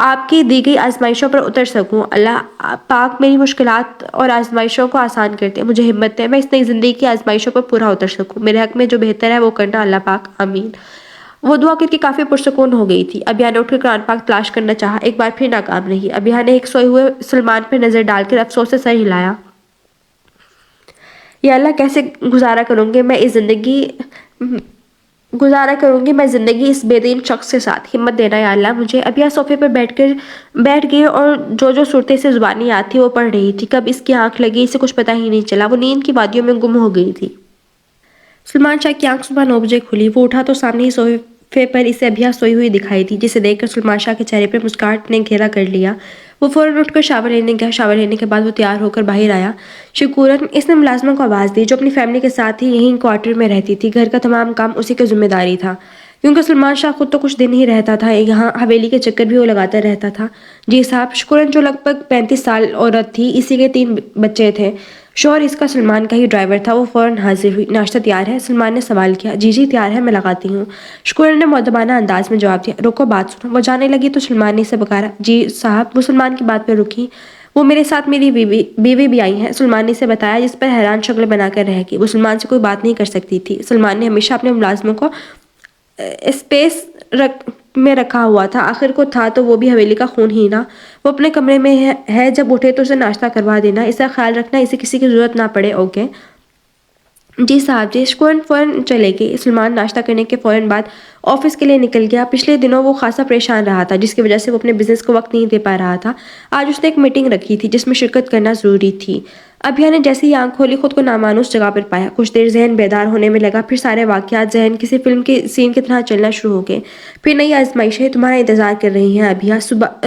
آپ کی دی گئی آزمائشوں پر اتر سکوں۔ اللہ پاک میری مشکلات اور آزمائشوں کو آسان کرتے، مجھے ہمت دے میں اس نئی زندگی کی آزمائشوں پر پورا اتر سکوں۔ میرے حق میں جو بہتر ہے وہ کرنا، اللہ پاک آمین۔ وہ دعا کر کے کافی پرسکون ہو گئی تھی۔ ابیہ نے اٹھ کر قرآن پاک تلاش کرنا چاہا، ایک بار پھر ناکام رہی۔ ابیہ نے ایک سوئے ہوئے سلمان پر نظر ڈال کر افسوس سے سر ہلایا۔ یا اللہ کیسے گزارا کروں گی میں زندگی اس بے دین شخص کے ساتھ، ہمت دینا یا اللہ مجھے۔ ابیہ صوفے پر بیٹھ گئی اور جو صورتیں سے زبانی یاد تھی وہ پڑھ رہی تھی۔ کب اس کی آنکھ لگی اسے کچھ پتہ ہی نہیں چلا، وہ نیند کی وادیوں میں گم ہو گئی تھی۔ سلمان شاہ کی آنکھ صبح 9 بجے کھلی، وہ اٹھا تو سامنے ہی صوفے پر اسے ابیہ سوئی ہوئی دکھائی دی، جسے دیکھ کر سلمان شاہ کے چہرے پر مسکراہٹ نے گھیرا کر لیا۔ وہ فوراً اٹھ کر شاور لینے گیا۔ شاور لینے کے بعد وہ تیار ہو کر باہر آیا۔ شکوراً اس نے ملازمہ کو آواز دی جو اپنی فیملی کے ساتھ ہی یہیں کوارٹر میں رہتی تھی۔ گھر کا تمام کام اسی کی ذمہ داری تھا، کیونکہ سلمان شاہ خود تو کچھ دن ہی رہتا تھا یہاں، حویلی کے چکر بھی وہ لگاتا رہتا تھا۔ جی صاحب۔ شکوراً جو لگ بھگ 35 سال عورت تھی، اسی کے 3 بچے تھے، شوہر اس کا سلمان کا ہی ڈرائیور تھا۔ وہ فوراً حاضر ہوئی۔ ناشتہ تیار ہے؟ سلمان نے سوال کیا۔ جی تیار ہے، میں لگاتی ہوں، شکوراً نے مؤدبانہ انداز میں جواب دیا۔ رکو بات سنو۔ وہ جانے لگی تو سلمان نے اسے پکارا۔ جی صاحب۔ وہ سلمان کی بات پہ رکی۔ وہ میرے ساتھ میری بیوی بھی آئی ہیں، سلمان نے اسے بتایا، جس پر حیران شکل بنا کر رہ گئی۔ وہ سلمان سے کوئی بات نہیں کر سکتی تھی۔ سلمان نے ہمیشہ اپنے ملازموں کو اسپیس میں رکھا ہوا تھا، آخر کو تھا تو وہ بھی حویلی کا خون ہی نا۔ وہ اپنے کمرے میں ہے، جب اٹھے تو اسے ناشتہ کروا دینا، اس کا خیال رکھنا، اسے کسی کی ضرورت نہ پڑے، اوکے؟ جی صاحب جی۔ شکوراً فوراً چلے گئی۔ سلمان ناشتہ کرنے کے فوراً بعد آفس کے لیے نکل گیا۔ پچھلے دنوں وہ خاصا پریشان رہا تھا، جس کی وجہ سے وہ اپنے بزنس کو وقت نہیں دے پا رہا تھا۔ آج اس نے ایک میٹنگ رکھی تھی جس میں شرکت کرنا ضروری تھی۔ ابیہ نے جیسے ہی آنکھ کھولی خود کو نامانوس جگہ پر پایا۔ کچھ دیر ذہن بیدار ہونے میں لگا، پھر سارے واقعات ذہن کسی فلم کے سین کی طرح چلنا شروع ہو گئے۔ پھر نئی آزمائشیں تمہارا انتظار کر رہی ہیں ابیہ۔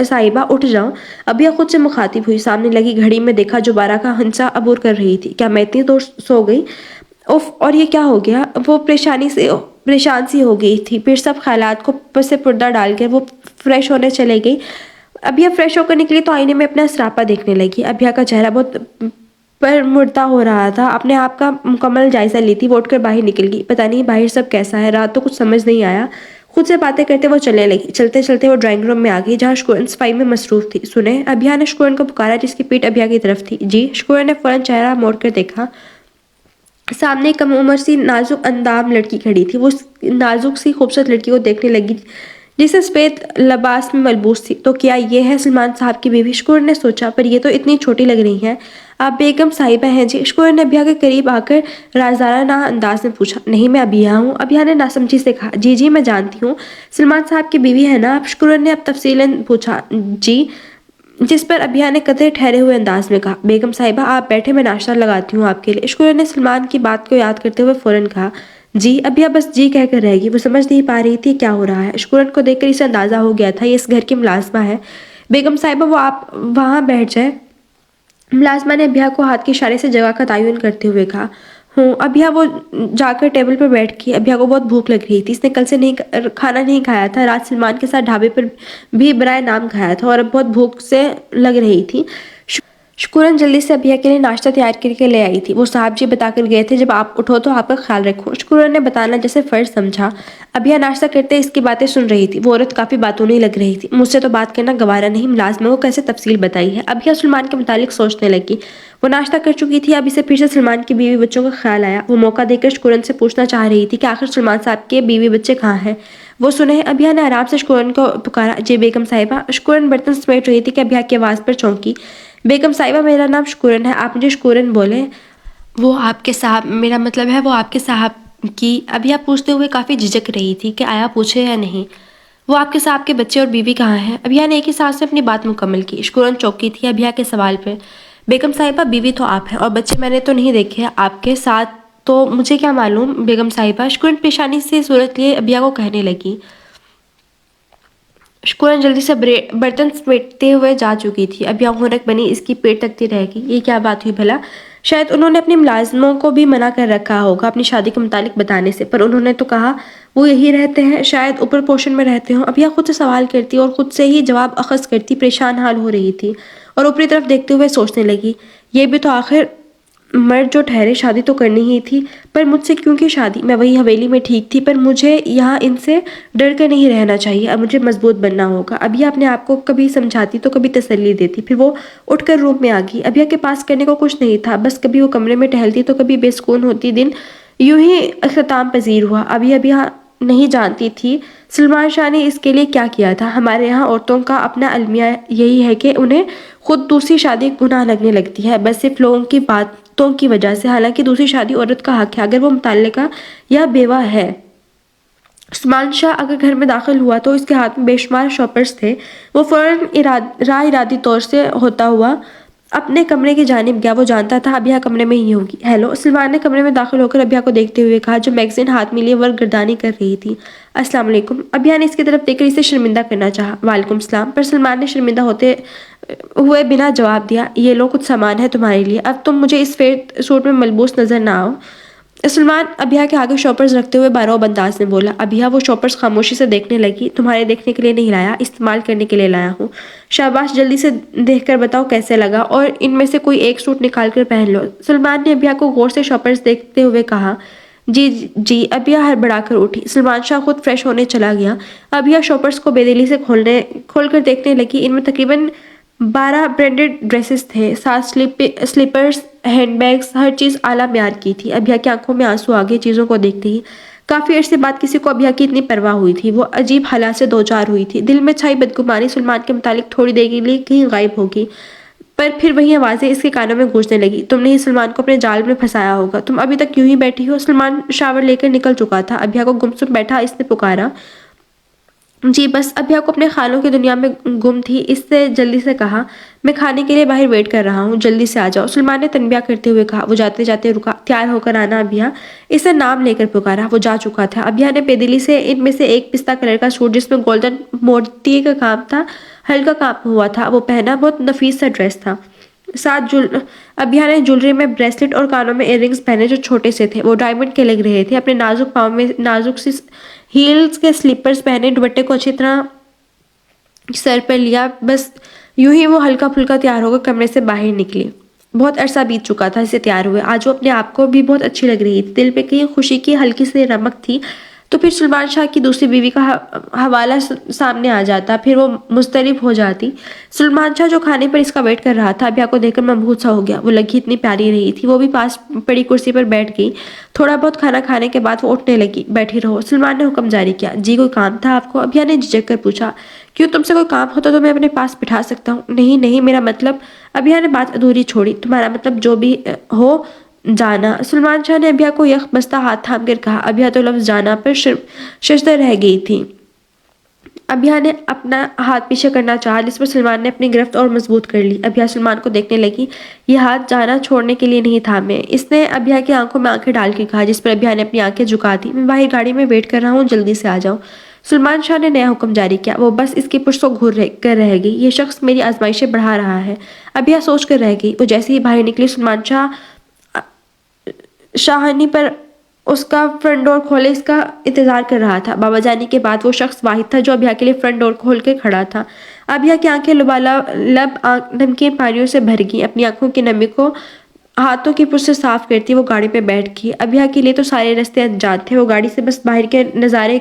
صاحبہ اٹھ جاؤ۔ ابیہ خود سے مخاطب ہوئی۔ سامنے لگی گھڑی میں دیکھا جو 12 کا ہنسا عبور کر رہی تھی۔ کیا میں اتنی دور سو گئی؟ اوف، اور یہ کیا ہو گیا؟ وہ پریشان سی ہو گئی تھی۔ پھر سب خیالات کو پس پردہ ڈال کر وہ فریش ہونے چلے گئی۔ ابیہ فریش ہو کر نکلی تو آئینے میں اپنا سراپا دیکھنے لگی۔ ابیہ کا چہرہ بہت پرمردہ ہو رہا تھا۔ اپنے آپ کا مکمل جائزہ لی تھی۔ وہ اٹھ کر باہر نکل گئی۔ پتہ نہیں باہر سب کیسا ہے، رات تو کچھ سمجھ نہیں آیا۔ خود سے باتیں کرتے وہ چلنے لگی۔ چلتے چلتے وہ ڈرائنگ روم میں آ گئی جہاں شکوراً صفائی میں مصروف تھی۔ سنیں؟ ابیہ نے شکوراً کو پکارا جس کی پیٹھ ابیہ کی طرف تھی۔ جی۔ شکوراً نے فوراً چہرہ موڑ کر دیکھا۔ سامنے کم عمر سی نازک اندام لڑکی کھڑی تھی۔ وہ نازک سی خوبصورت لڑکی کو دیکھنے لگی جسے سفید لباس میں ملبوس تھی۔ تو کیا یہ ہے سلمان صاحب کی بیوی؟ شکوراً نے سوچا، پر یہ تو اتنی چھوٹی لگ رہی ہیں۔ آپ بیگم صاحبہ ہیں؟ جی۔ شکوراً نے ابیہ کے قریب آ کر رازدارانہ انداز میں پوچھا۔ نہیں، میں ابیہ ہوں۔ ابیہ نے ناسمجھی سے کہا۔ جی میں جانتی ہوں، سلمان صاحب کی بیوی ہے نا آپ؟ شکوراً نے اب تفصیلاً پوچھا۔ جی۔ جس پر ابیہ نے قدرے ٹھہرے ہوئے انداز میں کہا۔ بیگم صاحبہ آپ بیٹھے، میں ناشتہ لگاتی ہوں آپ کے لیے۔ شکوراً نے سلمان کی بات کو یاد کرتے ہوئے فوراً کہا۔ جی۔ ابیہ بس جی کہہ کر رہ گئی۔ وہ سمجھ نہیں پا رہی تھی کیا ہو رہا ہے۔ شکوراً کو دیکھ کر اسے اندازہ ہو گیا تھا یہ اس گھر کی ملازمہ ہے۔ بیگم صاحبہ وہ آپ وہاں بیٹھ جائیں۔ ملازمہ نے ابیہ کو ہاتھ کے اشارے سے جگہ کا تعین کرتے ہوئے کہا۔ ہوں۔ ابیہ وہ جا کر ٹیبل پر بیٹھ گئی۔ ابیہ کو بہت بھوک لگ رہی تھی، اس نے کل سے کھانا نہیں کھایا تھا، رات سلمان کے ساتھ ڈھابے پر بھی برائے نام کھایا تھا اور اب بہت بھوک سے لگ رہی تھی۔ شکوراً جلدی سے ابیہ کے لیے ناشتہ تیار کر کے لے آئی تھی۔ وہ صاحب جی بتا کر گئے تھے جب آپ اٹھو تو آپ کا خیال رکھو، شکوراً نے بتانا جیسے فرض سمجھا۔ ابیہ ناشتہ کرتے اس کی باتیں سن رہی تھی۔ وہ عورت کافی باتونی لگ رہی تھی۔ مجھ سے تو بات کرنا گوارا نہیں، ملازمہ کو کیسے تفصیل بتائی ہے؟ ابیہ سلمان کے متعلق سوچنے لگی۔ وہ ناشتہ کر چکی تھی، اب اسے پھر سے سلمان کی بیوی بچوں کا خیال آیا۔ وہ موقع دے کر شکوراً سے پوچھنا چاہ رہی تھی کہ آخر سلمان صاحب کے بیوی بچے کہاں ہیں؟ وہ سنیں؟ ابیہ نے آرام سے شکوراً کو پکارا۔ جی بیگم صاحبہ۔ شکوراً برتن سمیٹ رہی تھی کہ ابیہ کی آواز پر چونکی۔ بیگم صاحبہ میرا نام شکوراً ہے، آپ مجھے شکوراً بولیں۔ وہ آپ کے صاحب، میرا مطلب ہے وہ آپ کے صاحب کی، ابیہ پوچھتے ہوئے کافی جھجک رہی تھی کہ آیا پوچھے یا نہیں۔ وہ آپ کے صاحب کے بچے اور بیوی کہاں ہیں؟ ابیہ نے ایک ہی سانس میں اپنی بات مکمل کی۔ شکوراً چوکی تھی ابیہ کے سوال پہ۔ بیگم صاحبہ بیوی تو آپ ہیں اور بچے میں نے تو نہیں دیکھے آپ کے ساتھ، تو مجھے کیا معلوم بیگم صاحبہ؟ شکوراً پیشانی سے صورت لیے ابیہ کو کہنے لگی۔ شکوراً جلدی سے برتن سمیٹتے ہوئے جا چکی تھی۔ ابیہ ہونک بنی اس کی پیٹ تکتی رہ گئی۔ یہ کیا بات ہوئی بھلا؟ شاید انہوں نے اپنی ملازموں کو بھی منع کر رکھا ہوگا اپنی شادی کے متعلق بتانے سے، پر انہوں نے تو کہا وہ یہی رہتے ہیں، شاید اوپر پورشن میں رہتے ہوں۔ ابیہ خود سے سوال کرتی اور خود سے ہی جواب اخذ کرتی پریشان حال ہو رہی تھی اور اوپری طرف دیکھتے ہوئے سوچنے لگی، یہ بھی تو آخر مرد جو ٹھہرے شادی تو کرنی ہی تھی، پر مجھ سے کیوں کی شادی؟ میں وہی حویلی میں ٹھیک تھی، پر مجھے یہاں ان سے ڈر کر نہیں رہنا چاہیے، اب مجھے مضبوط بننا ہوگا۔ ابیا اپنے آپ کو کبھی سمجھاتی تو کبھی تسلی دیتی، پھر وہ اٹھ کر روم میں آ گئی۔ ابیا کے پاس کرنے کو کچھ نہیں تھا، بس کبھی وہ کمرے میں ٹہلتی تو کبھی بے سکون ہوتی۔ دن یوں ہی اختتام پذیر ہوا۔ ابیا نہیں جانتی تھی سلمان شاہ نے اس کے لیے کیا کیا تھا۔ ہمارے یہاں عورتوں کا اپنا المیہ یہی ہے کہ انہیں خود دوسری شادی گناہ لگنے لگتی ہے، بس صرف لوگوں کی باتوں کی وجہ سے، حالانکہ دوسری شادی عورت کا حق ہے اگر وہ مطلقہ یا بیوہ ہے۔ سلمان شاہ اگر گھر میں داخل ہوا تو اس کے ہاتھ میں بے شمار شاپرز تھے۔ وہ فوراً ارادی طور سے ہوتا ہوا اپنے کمرے کی جانب گیا۔ وہ جانتا تھا ابیا کمرے میں ہی ہوگی۔ ہیلو، سلمان نے کمرے میں داخل ہو کر ابیا کو دیکھتے ہوئے کہا، جو میگزین ہاتھ میں لیے ورق گردانی کر رہی تھی۔ السلام علیکم۔ ابیا نے اس کی طرف دیکھ کر اسے شرمندہ کرنا چاہا۔ وعلیکم السلام، پر سلمان نے شرمندہ ہوتے ہوئے بنا جواب دیا۔ یہ لو، کچھ سامان ہے تمہارے لیے، اب تم مجھے اس سفید سوٹ میں ملبوس نظر نہ آؤ۔ سلمان ابیا کے آگے شاپرز رکھتے ہوئے بارعب انداز میں بولا۔ ابیا وہ شاپرز خاموشی سے دیکھنے لگی۔ تمہارے دیکھنے کے لیے نہیں لایا، استعمال کرنے کے لیے لایا ہوں۔ شاباش، جلدی سے دیکھ کر بتاؤ کیسے لگا، اور ان میں سے کوئی ایک سوٹ نکال کر پہن لو۔ سلمان نے ابیا کو غور سے شاپرز دیکھتے ہوئے کہا۔ جی جی، ابیا ہڑبڑا کر اٹھی۔ سلمان شاہ خود فریش ہونے چلا گیا۔ ابیا شاپرز کو بے دلی سے کھول کر دیکھنے لگی۔ ان میں تقریباً 12 برانڈڈ ڈریسز تھے، 7 سلیپرز، ہینڈ بیگز، ہر چیز اعلیٰ معیار کی تھی۔ ابیا کی آنکھوں میں آنسو آ گئے چیزوں کو دیکھتے ہی۔ کافی عرصے بعد کسی کو ابیا کی اتنی پرواہ ہوئی تھی۔ وہ عجیب حالات سے دوچار ہوئی تھی۔ دل میں چھائی بدگمانی سلمان کے متعلق تھوڑی دیر کے لیے کہیں غائب ہو گئی، پر پھر وہی آوازیں اس کے کانوں میں گونجنے لگی۔ تم نے ہی سلمان کو اپنے جال میں پھنسایا ہوگا، تم ابھی تک یوں ہی بیٹھی ہو۔ سلمان شاور لے کر نکل چکا تھا۔ ابیا کو گمسم بیٹھا اس نے پکارا۔ جی بس، ابیا کو اپنے خیالوں کی دنیا میں گم تھی۔ اس سے جلدی سے کہا، میں کھانے کے لیے باہر ویٹ کر رہا ہوں، جلدی سے آ جاؤ۔ سلمان نے تنبیہ کرتے ہوئے کہا۔ وہ جاتے جاتے رکا۔ تیار ہو کر آنا ابیا، اسے نام لے کر پکارا۔ وہ جا چکا تھا۔ ابیا نے بے دلی سے ان میں سے ایک پستہ کلر کا سوٹ جس میں گولڈن موتی کا کام تھا، ہلکا کام ہوا تھا، وہ پہنا۔ بہت نفیس سا ڈریس تھا۔ ساتھ ابیا نے جولری میں بریسلٹ اور کانوں میں ایئر رنگز پہنے جو چھوٹے سے تھے، وہ ڈائمنڈ کے لگ رہے تھے۔ اپنے نازک پاؤں میں نازک سی ہیلز کے سلیپرز پہنے، دوپٹے کو اچھی طرح سر پر لیا۔ بس یوں ہی وہ ہلکا پھلکا تیار ہو کر کمرے سے باہر نکلی۔ بہت عرصہ بیت چکا تھا اسے تیار ہوئے۔ آج وہ اپنے آپ کو بھی بہت اچھی لگ رہی تھی۔ دل پہ کہیں خوشی کی ہلکی سی رمق تھی۔ تو پھر سلمان شاہ کی دوسری بیوی کا حوالہ سامنے آ جاتا، پھر وہ مضطرب ہو جاتی۔ سلمان شاہ جو کھانے پر اس کا ویٹ کر رہا تھا، ابیا کو دیکھ کر مبہوت سا ہو گیا۔ وہ لڑکی اتنی پیاری رہی تھی۔ وہ بھی پاس پڑی کرسی پر بیٹھ گئی۔ تھوڑا بہت کھانا کھانے کے بعد وہ اٹھنے لگی۔ بیٹھی رہو، سلمان نے حکم جاری کیا۔ جی، کوئی کام تھا آپ کو؟ ابیا نے جھجک کر پوچھا۔ کیوں، تم سے کوئی کام ہوتا تو میں اپنے پاس بٹھا سکتا ہوں۔ نہیں نہیں، میرا مطلب، ابیا نے بات ادھوری چھوڑی، تمہارا مطلب جو بھی ہو، جانا۔ سلمان شاہ نے ابیا کو یک بستہ ہاتھ تھام کر کہا۔ ابیا تو لفظ جانا پر ششدر رہ گئی تھی۔ ابیا نے اپنا ہاتھ پیچھے کرنا چاہا، جس پر سلمان نے اپنی گرفت اور مضبوط کر لی۔ ابیا سلمان کو دیکھنے لگی۔ یہ ہاتھ جانا چھوڑنے کے لیے نہیں تھامے۔ اس نے ابیا کی آنکھوں میں آنکھیں ڈال کے کہا، جس پر ابیا نے اپنی آنکھیں جھکا دی۔ میں باہر گاڑی میں ویٹ کر رہا ہوں، جلدی سے آ جاؤ۔ سلمان شاہ نے نیا حکم جاری کیا۔ وہ بس اس کی پشت کو گھور کر رہ گئی۔ یہ شخص میری آزمائشیں بڑھا رہا ہے، ابیا سوچ کر رہ گئی۔ وہ جیسے ہی باہر نکلی، سلمان شاہانی پر اس کا فرنٹ ڈور کھولے اس کا انتظار کر رہا تھا۔ بابا جانی کے بعد وہ شخص واحد تھا جو ابیا کے لیے فرنٹ ڈور کھول کے کھڑا تھا۔ ابیا کی آنکھیں لبالب نمکین پانیوں سے بھر گئیں۔ اپنی آنکھوں کی نمی کو ہاتھوں کی پشت سے صاف کرتی وہ گاڑی پہ بیٹھ گئی۔ ابیا کے لیے تو سارے راستے انجان تھے۔ وہ گاڑی سے بس باہر کے نظارے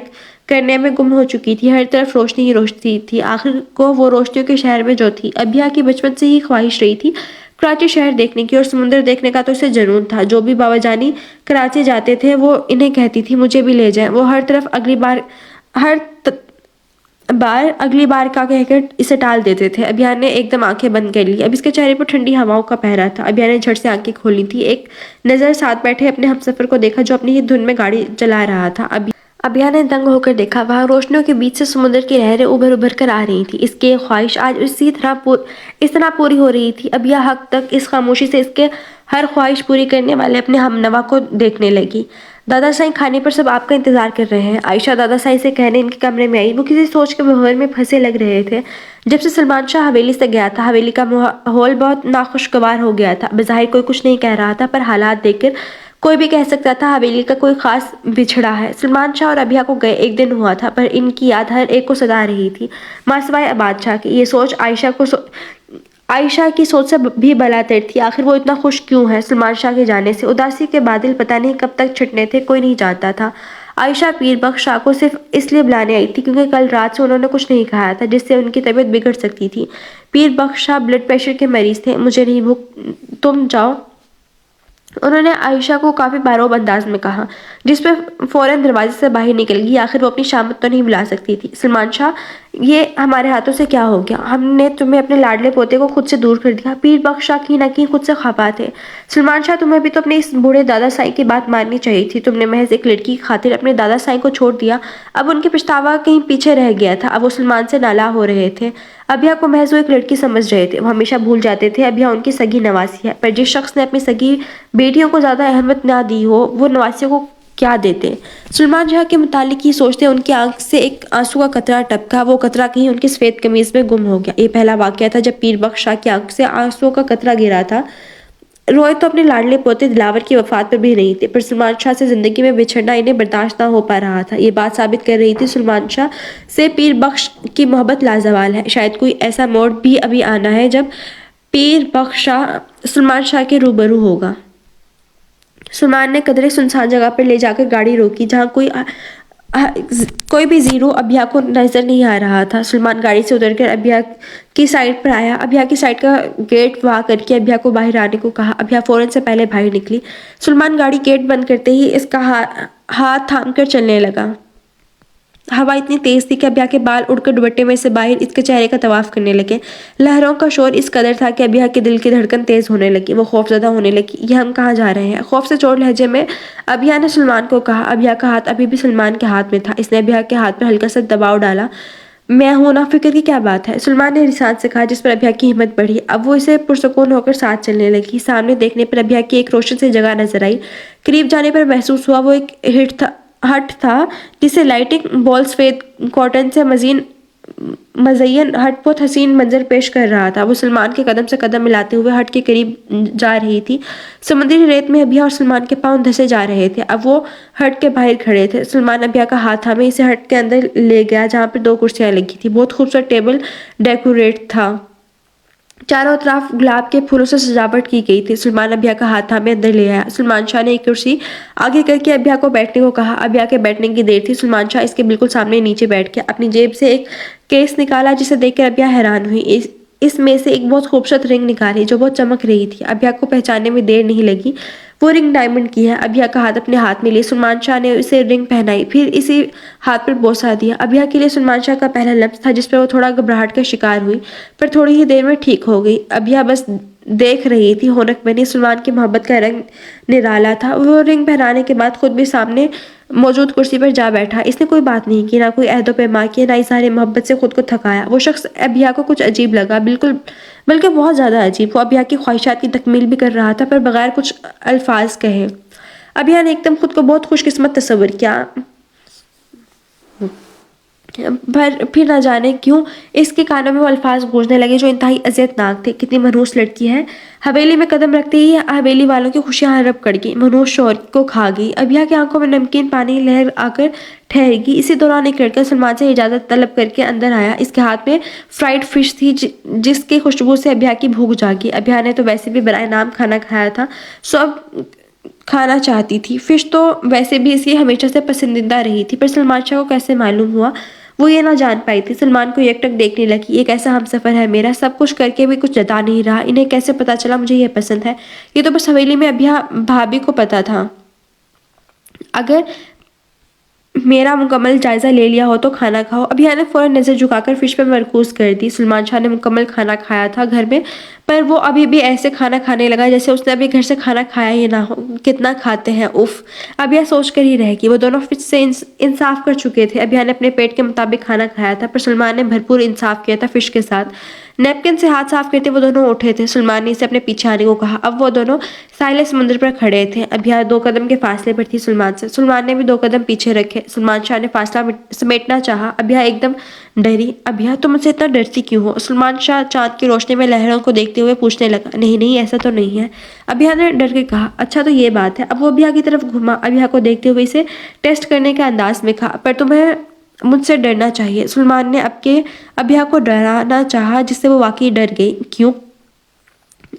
کرنے میں گم ہو چکی تھی۔ ہر طرف روشنی ہی روشنی تھی۔ آخر کو وہ روشنیوں کے شہر میں جو تھی۔ ابیا کی بچپن سے ہی خواہش رہی تھی کراچی شہر دیکھنے کی، اور سمندر دیکھنے کا تو اسے جنون تھا۔ جو بھی بابا جانی کراچی جاتے تھے وہ انہیں کہتی تھی، مجھے بھی لے جائیں۔ وہ ہر بار اگلی بار کا کہہ کر اسے ٹال دیتے تھے۔ ابیا نے ایک دم آنکھیں بند کر لی۔ اب اس کے چہرے پر ٹھنڈی ہواؤں کا پہرا تھا۔ ابیا نے جھٹ سے آنکھیں کھولی تھی، ایک نظر ساتھ بیٹھے اپنے ہمسفر کو دیکھا جو اپنی ہی دھن میں گاڑی چلا رہا تھا۔ ابیا نے دنگ ہو کر دیکھا، وہاں روشنیوں کے بیچ سے سمندر کی لہریں ابھر ابھر کر آ رہی تھیں۔ اس کی خواہش آج اس طرح پوری ہو رہی تھی۔ ابیا حق تک اس خاموشی سے اس کے ہر خواہش پوری کرنے والے اپنے ہم نوا کو دیکھنے لگی۔ دادا سائیں، کھانے پر سب آپ کا انتظار کر رہے ہیں۔ عائشہ دادا سائیں سے کہنے ان کے کمرے میں آئی۔ وہ کسی سوچ کے بھنور میں پھنسے لگ رہے تھے۔ جب سے سلمان شاہ حویلی سے گیا تھا، حویلی کا ماحول بہت ناخوشگوار ہو گیا تھا۔ بظاہر کوئی کچھ نہیں کہہ رہا تھا، پر حالات دیکھ کر کوئی بھی کہہ سکتا تھا حویلی کا کوئی خاص بچھڑا ہے۔ سلمان شاہ اور ابیا کو گئے 1 دن ہوا تھا، پر ان کی یاد ہر ایک کو ستا رہی تھی، ماں سوائے بادشاہ کی۔ یہ سوچ عائشہ کی سوچ سے بھی بلاتر تھی، آخر وہ اتنا خوش کیوں ہے سلمان شاہ کے جانے سے؟ اداسی کے بادل پتہ نہیں کب تک چھٹنے تھے، کوئی نہیں جانتا تھا۔ عائشہ پیر بخش شاہ کو صرف اس لیے بلانے آئی تھی کیونکہ کل رات سے انہوں نے کچھ نہیں کھایا تھا جس سے ان کی طبیعت بگڑ سکتی تھی۔ پیر بخش شاہ بلڈ پریشر کے مریض تھے۔ مجھے نہیں بھوک، تم جاؤ، انہوں نے عائشہ کو کافی باروب انداز میں کہا، جس پہ فوراً دروازے سے باہر نکل گئی۔ آخر وہ اپنی شامت تو نہیں بلا سکتی تھی۔ سلمان شاہ، یہ ہمارے ہاتھوں سے کیا ہو گیا؟ ہم نے تمہیں اپنے لاڈلے پوتے کو خود سے دور کر دیا۔ پیر بخش شاہ کی نہ کی خود سے خفا تھے۔ سلمان شاہ، تمہیں بھی تو اپنے اس بوڑھے دادا سائی کی بات ماننی چاہیے تھی۔ تم نے محض ایک لڑکی کی خاطر اپنے دادا سائی کو چھوڑ دیا۔ اب ان کے پچھتاوا کہیں پیچھے رہ گیا تھا۔ اب وہ سلمان سے نالاں ہو رہے تھے۔ ابھیا کو محض وہ ایک لڑکی سمجھ رہے تھے۔ وہ ہمیشہ بھول جاتے تھے ابھیا ان کی سگی نواسی ہے، پر جس شخص نے اپنی سگی بیٹیوں کو زیادہ اہمیت نہ دی ہو وہ نواسیوں کو کیا دیتے؟ سلمان شاہ کے متعلق یہ سوچتے ان کی آنکھ سے ایک آنسو کا قطرہ ٹپکا۔ وہ قطرہ کہیں ان کی سفید قمیض میں گم ہو گیا۔ یہ پہلا واقعہ تھا جب پیر بخش شاہ کی آنکھ سے آنسو کا قطرہ گرا تھا۔ روئے تو اپنے لاڈلے پوتے دلاور کی وفات پر بھی نہیں تھے، پر سلمان شاہ سے زندگی میں بچھڑنا انہیں برداشت نہ ہو پا رہا تھا۔ یہ بات ثابت کر رہی تھی سلمان شاہ سے پیر بخش کی محبت لازوال ہے۔ شاید کوئی ایسا موڑ بھی ابھی آنا ہے جب پیر بخش شاہ سلمان شاہ کے روبرو ہوگا۔ سلمان نے قدرے سنسان جگہ پر لے جا کر گاڑی روکی جہاں کوئی بھی زیرو ابھیا کو نظر نہیں آ رہا تھا۔ سلمان گاڑی سے اتر کر ابھیا کی سائڈ پر آیا۔ ابھیا کی سائڈ کا گیٹ وا کر کے ابھیا کو باہر آنے کو کہا۔ ابھیا فوراً سے پہلے باہر نکلی۔ سلمان گاڑی گیٹ بند کرتے ہی اس کا ہاتھ تھام کر چلنے لگا۔ ہوا اتنی تیز تھی کہ ابھیا کے بال اڑ کر دوپٹے میں سے باہر اس کے چہرے کا طواف کرنے لگے۔ لہروں کا شور اس قدر تھا کہ ابھیا کے دل کی دھڑکن تیز ہونے لگی۔ وہ خوفزدہ ہونے لگی۔ یہ ہم کہاں جا رہے ہیں؟ خوف سے چور لہجے میں ابھیا نے سلمان کو کہا۔ ابھیا کا ہاتھ ابھی بھی سلمان کے ہاتھ میں تھا۔ اس نے ابھیا کے ہاتھ پر ہلکا سا دباؤ ڈالا۔ میں ہوں نا، فکر کی کیا بات ہے؟ سلمان نے رسان سے کہا، جس پر ابھیا کی ہمت بڑھی۔ اب وہ اسے پرسکون ہو کر ساتھ چلنے لگی۔ سامنے دیکھنے پر ابھیا کی ایک روشن سی جگہ نظر آئی۔ قریب جانے پر محسوس ہوا وہ ایک ہٹ تھا جسے لائٹنگ بال سفید کاٹن سے مزین ہٹ بہت حسین منظر پیش کر رہا تھا۔ وہ سلمان کے قدم سے قدم ملاتے ہوئے ہٹ کے قریب جا رہی تھی۔ سمندری ریت میں ابھیا اور سلمان کے پاؤں دھسے جا رہے تھے۔ اب وہ ہٹ کے باہر کھڑے تھے۔ سلمان ابھیا کا ہاتھ تھامے اسے ہٹ کے اندر لے گیا جہاں پر 2 کرسیاں لگی تھیں۔ بہت خوبصورت ٹیبل ڈیکوریٹ تھا۔ چاروں طرف گلاب کے پھولوں سے سجاوٹ کی گئی تھی۔ سلمان ابھیا کا ہاتھ تھامے اندر لے آیا۔ سلمان شاہ نے ایک کرسی آگے کر کے ابھیا کو بیٹھنے کو کہا۔ ابھیا کے بیٹھنے کی دیر تھی۔ سلمان شاہ اس کے بالکل سامنے نیچے بیٹھ کے اپنی جیب سے ایک کیس نکالا جسے دیکھ کر ابھیا حیران ہوئی۔ اس میں سے ایک بہت خوبصورت رنگ نکالی جو بہت چمک رہی تھی۔ ابھیا کو پہچاننے میں دیر نہیں لگی۔ وہ رنگ ڈائمنڈ کی ہے۔ ابھیا کا ہاتھ اپنے ہاتھ میں لیے سلمان شاہ نے اسے رنگ پہنائی، پھر اسی ہاتھ پر بوسہ دیا۔ ابھیا کے لیے سلمان شاہ کا پہلا لمس تھا جس پر وہ تھوڑا گھبراہٹ کا شکار ہوئی، پر تھوڑی ہی دیر میں ٹھیک ہو گئی۔ ابھیا بس دیکھ رہی تھی، ہونک بنی۔ سلمان کی محبت کا رنگ نرالا تھا۔ وہ رنگ پہنانے کے بعد خود بھی سامنے موجود کرسی پر جا بیٹھا۔ اس نے کوئی بات نہیں کی، نہ کوئی عہد و پیمان کیا، نہ اظہار محبت سے خود کو تھکایا۔ وہ شخص ابھیا کو کچھ عجیب لگا، بلکہ بہت زیادہ عجیب۔ وہ ابھیا کی خواہشات کی تکمیل بھی کر رہا تھا، پر بغیر کچھ الفاظ کہے۔ ابھیا نے ایک دم خود کو بہت خوش قسمت تصور کیا، پھر نہ جانے کیوں اس کے کانوں میں وہ الفاظ گونجنے لگے جو انتہائی اذیت ناک تھے۔ کتنی منحوس لڑکی ہے۔ حویلی میں قدم رکھتے ہی حویلی والوں کی خوشیاں ہڑپ کر گئی، منحوس شوہر کو کھا گئی۔ ابھیا کی آنکھوں میں نمکین پانی لہر آ کر ٹھہر گئی۔ اسی دوران ایک لڑکا سلمان سے اجازت طلب کر کے اندر آیا۔ اس کے ہاتھ میں فرائڈ فش تھی جس کی خوشبو سے ابھیا کی بھوک جاگی۔ ابھیا نے تو ویسے بھی برائے نام کھانا کھایا تھا، سو اب کھانا چاہتی تھی۔ فش تو ویسے بھی اس کی ہمیشہ سے پسندیدہ رہی تھی، پر سلمان شاہ کو کیسے معلوم ہوا؟ وہ یہ نہ جان پائی تھی۔ سلمان کو یک ٹک دیکھنے لگی۔ ایک ایسا ہم سفر ہے میرا، سب کچھ کر کے بھی کچھ جتا نہیں رہا، انہیں کیسے پتا چلا مجھے یہ پسند ہے؟ یہ تو بس حویلی میں ابھیا بھابھی کو پتا تھا۔ اگر میرا مکمل جائزہ لے لیا ہو تو کھانا کھاؤ۔ ابھیا نے فوراً نظر جھکا کر فش پہ مرکوز کر دی۔ سلمان شاہ نے مکمل کھانا کھایا تھا گھر میں، پر وہ ابھی بھی ایسے کھانا کھانے لگا جیسے اس نے ابھی گھر سے کھانا کھایا ہی نہ ہو۔ کتنا کھاتے ہیں، اف! ابھیا سوچ کر ہی رہ گئی۔ وہ دونوں فش سے انصاف کر چکے تھے۔ ابھیا نے اپنے پیٹ کے مطابق کھانا کھایا تھا، پر سلمان نے بھرپور انصاف کیا تھا فش کے ساتھ۔ نیپکن سے ہاتھ صاف کرتے وہ دونوں اٹھے تھے۔ سلمان نے اسے اپنے پیچھے آنے کو کہا۔ اب وہ دونوں ساحل سمندر پر کھڑے تھے۔ ابھیا 2 قدم کے فاصلے پر تھی سلمان سے۔ سلمان نے بھی 2 قدم پیچھے رکھے۔ سلمان شاہ نے فاصلہ سمیٹنا چاہا۔ ابھیا ایک دم ڈری۔ ابھیا، تم مجھ سے اتنا ڈرتی کیوں ہو؟ سلمان شاہ چاند کی روشنی میں لہروں کو دیکھتے ہوئے پوچھنے لگا۔ نہیں ایسا تو نہیں ہے، ابھیا نے ڈر کے کہا۔ اچھا تو یہ بات ہے۔ اب وہ ابھیا کی طرف گھوما، ابھیا کو دیکھتے ہوئے اسے ٹیسٹ کرنے کے انداز میں کہا۔ پر تمہیں مجھ سے ڈرنا چاہیے۔ سلمان نے ابھیا کو ڈرانا چاہا جس سے وہ واقعی ڈر گئی۔ کیوں؟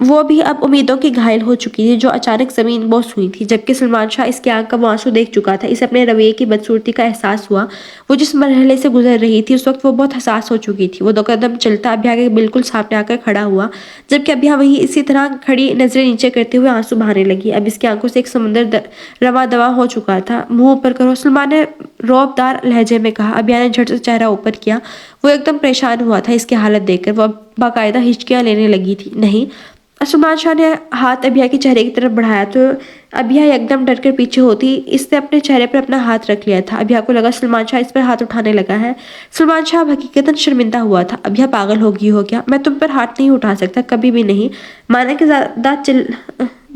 وہ بھی اب امیدوں کی گھائل ہو چکی تھی جو اچانک زمین بوس ہوئی تھی، جبکہ سلمان شاہ اس کی آنکھ کا وہ آنسو دیکھ چکا تھا۔ اسے اپنے رویے کی بدصورتی کا احساس ہوا۔ وہ جس مرحلے سے گزر رہی تھی اس وقت وہ بہت حساس ہو چکی تھی۔ وہ دو قدم چلتا ابھیا کے بالکل سامنے آ کر کھڑا ہوا، جبکہ ابھیا وہیں اسی طرح کھڑی نظریں نیچے کرتے ہوئے آنسو بہانے لگی۔ اب اس کی آنکھوں سے ایک سمندر رواں دواں ہو چکا تھا۔ منہ اوپر کرو، سلمان نے رعب دار لہجے میں کہا۔ ابھیا نے جھٹ سے چہرہ اوپر کیا۔ وہ ایک دم پریشان ہوا تھا اس کی حالت دیکھ کر۔ وہ باقاعدہ ہچکیاں لینے لگی تھی۔ نہیں۔ سلمان شاہ نے ہاتھ ابھیا کے چہرے کی طرف بڑھایا تو ابھیا ایک دم ڈر کر پیچھے ہوتی۔ اس نے اپنے چہرے پر اپنا ہاتھ رکھ لیا تھا۔ ابھیا کو لگا سلمان شاہ اس پر ہاتھ اٹھانے لگا ہے۔ سلمان شاہ اب حقیقتاً شرمندہ ہوا تھا۔ ابھیا پاگل ہو گیا؟ میں تم پر ہاتھ نہیں اٹھا سکتا، کبھی بھی نہیں۔ مانا کہ زیادہ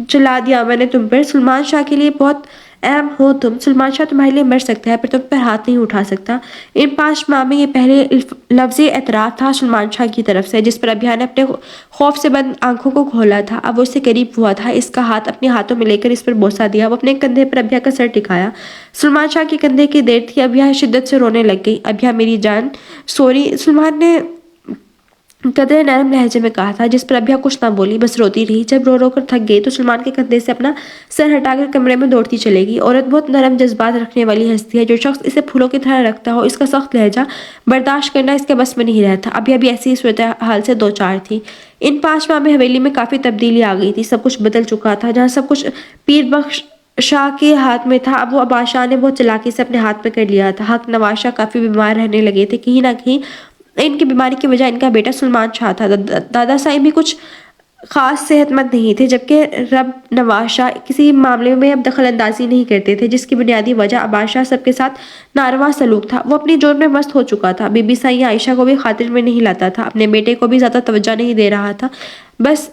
چلا دیا میں نے تم پر۔ سلمان شاہ کے لیے بہت اہم ہو تم۔ سلمان شاہ تمہارے لیے مر سکتا ہے پر تم پر ہاتھ نہیں اٹھا سکتا۔ ان 5 ماہ میں یہ پہلے لفظی اعتراف تھا سلمان شاہ کی طرف سے، جس پر ابھیا نے اپنے خوف سے بند آنکھوں کو کھولا تھا۔ اب وہ اس سے قریب ہوا تھا، اس کا ہاتھ اپنے ہاتھوں میں لے کر اس پر بوسہ دیا۔ وہ اپنے کندھے پر ابھیا کا سر ٹکایا۔ سلمان شاہ کے کندھے کی دیر تھی، ابھیا شدت سے رونے لگ گئی۔ ابھیا میری جان، سوری، سلمان نے قدرے نرم لہجے میں کہا تھا، جس پر ابھیا کچھ نہ بولی، بس روتی رہی۔ جب رو رو کر تھک گئی تو سلمان کے کندھے سے اپنا سر ہٹا کر کمرے میں دوڑتی چلے گئی۔ عورت بہت نرم جذبات رکھنے والی ہستی ہے۔ جو شخص اسے پھولوں کی طرح رکھتا ہو، اس کا سخت لہجہ برداشت کرنا اس کے بس میں نہیں رہتا۔ ابھیا بھی ایسی صورتحال سے دوچار تھی۔ ان 5 ماہ میں حویلی میں کافی تبدیلی آ گئی تھی۔ سب کچھ بدل چکا تھا۔ جہاں سب کچھ پیر بخش شاہ کے ہاتھ میں تھا، اب وہ عباس شاہ نے بہت چلاکی سے اپنے ہاتھ میں کر لیا تھا۔ حق نواز شاہ کافی بیمار رہنے لگے تھے۔ کہیں نہ کہیں ان کی بیماری کی وجہ ان کا بیٹا سلمان شاہ تھا۔ دادا صاحب بھی کچھ خاص صحت مند نہیں تھے، جبکہ رب نواز شاہ کسی معاملے میں اب دخل اندازی نہیں کرتے تھے، جس کی بنیادی وجہ عباس شاہ سب کے ساتھ ناروا سلوک تھا۔ وہ اپنی جرم میں مست ہو چکا تھا۔ بی بی سائیں عائشہ کو بھی خاطر میں نہیں لاتا تھا، اپنے بیٹے کو بھی زیادہ توجہ نہیں دے رہا تھا، بس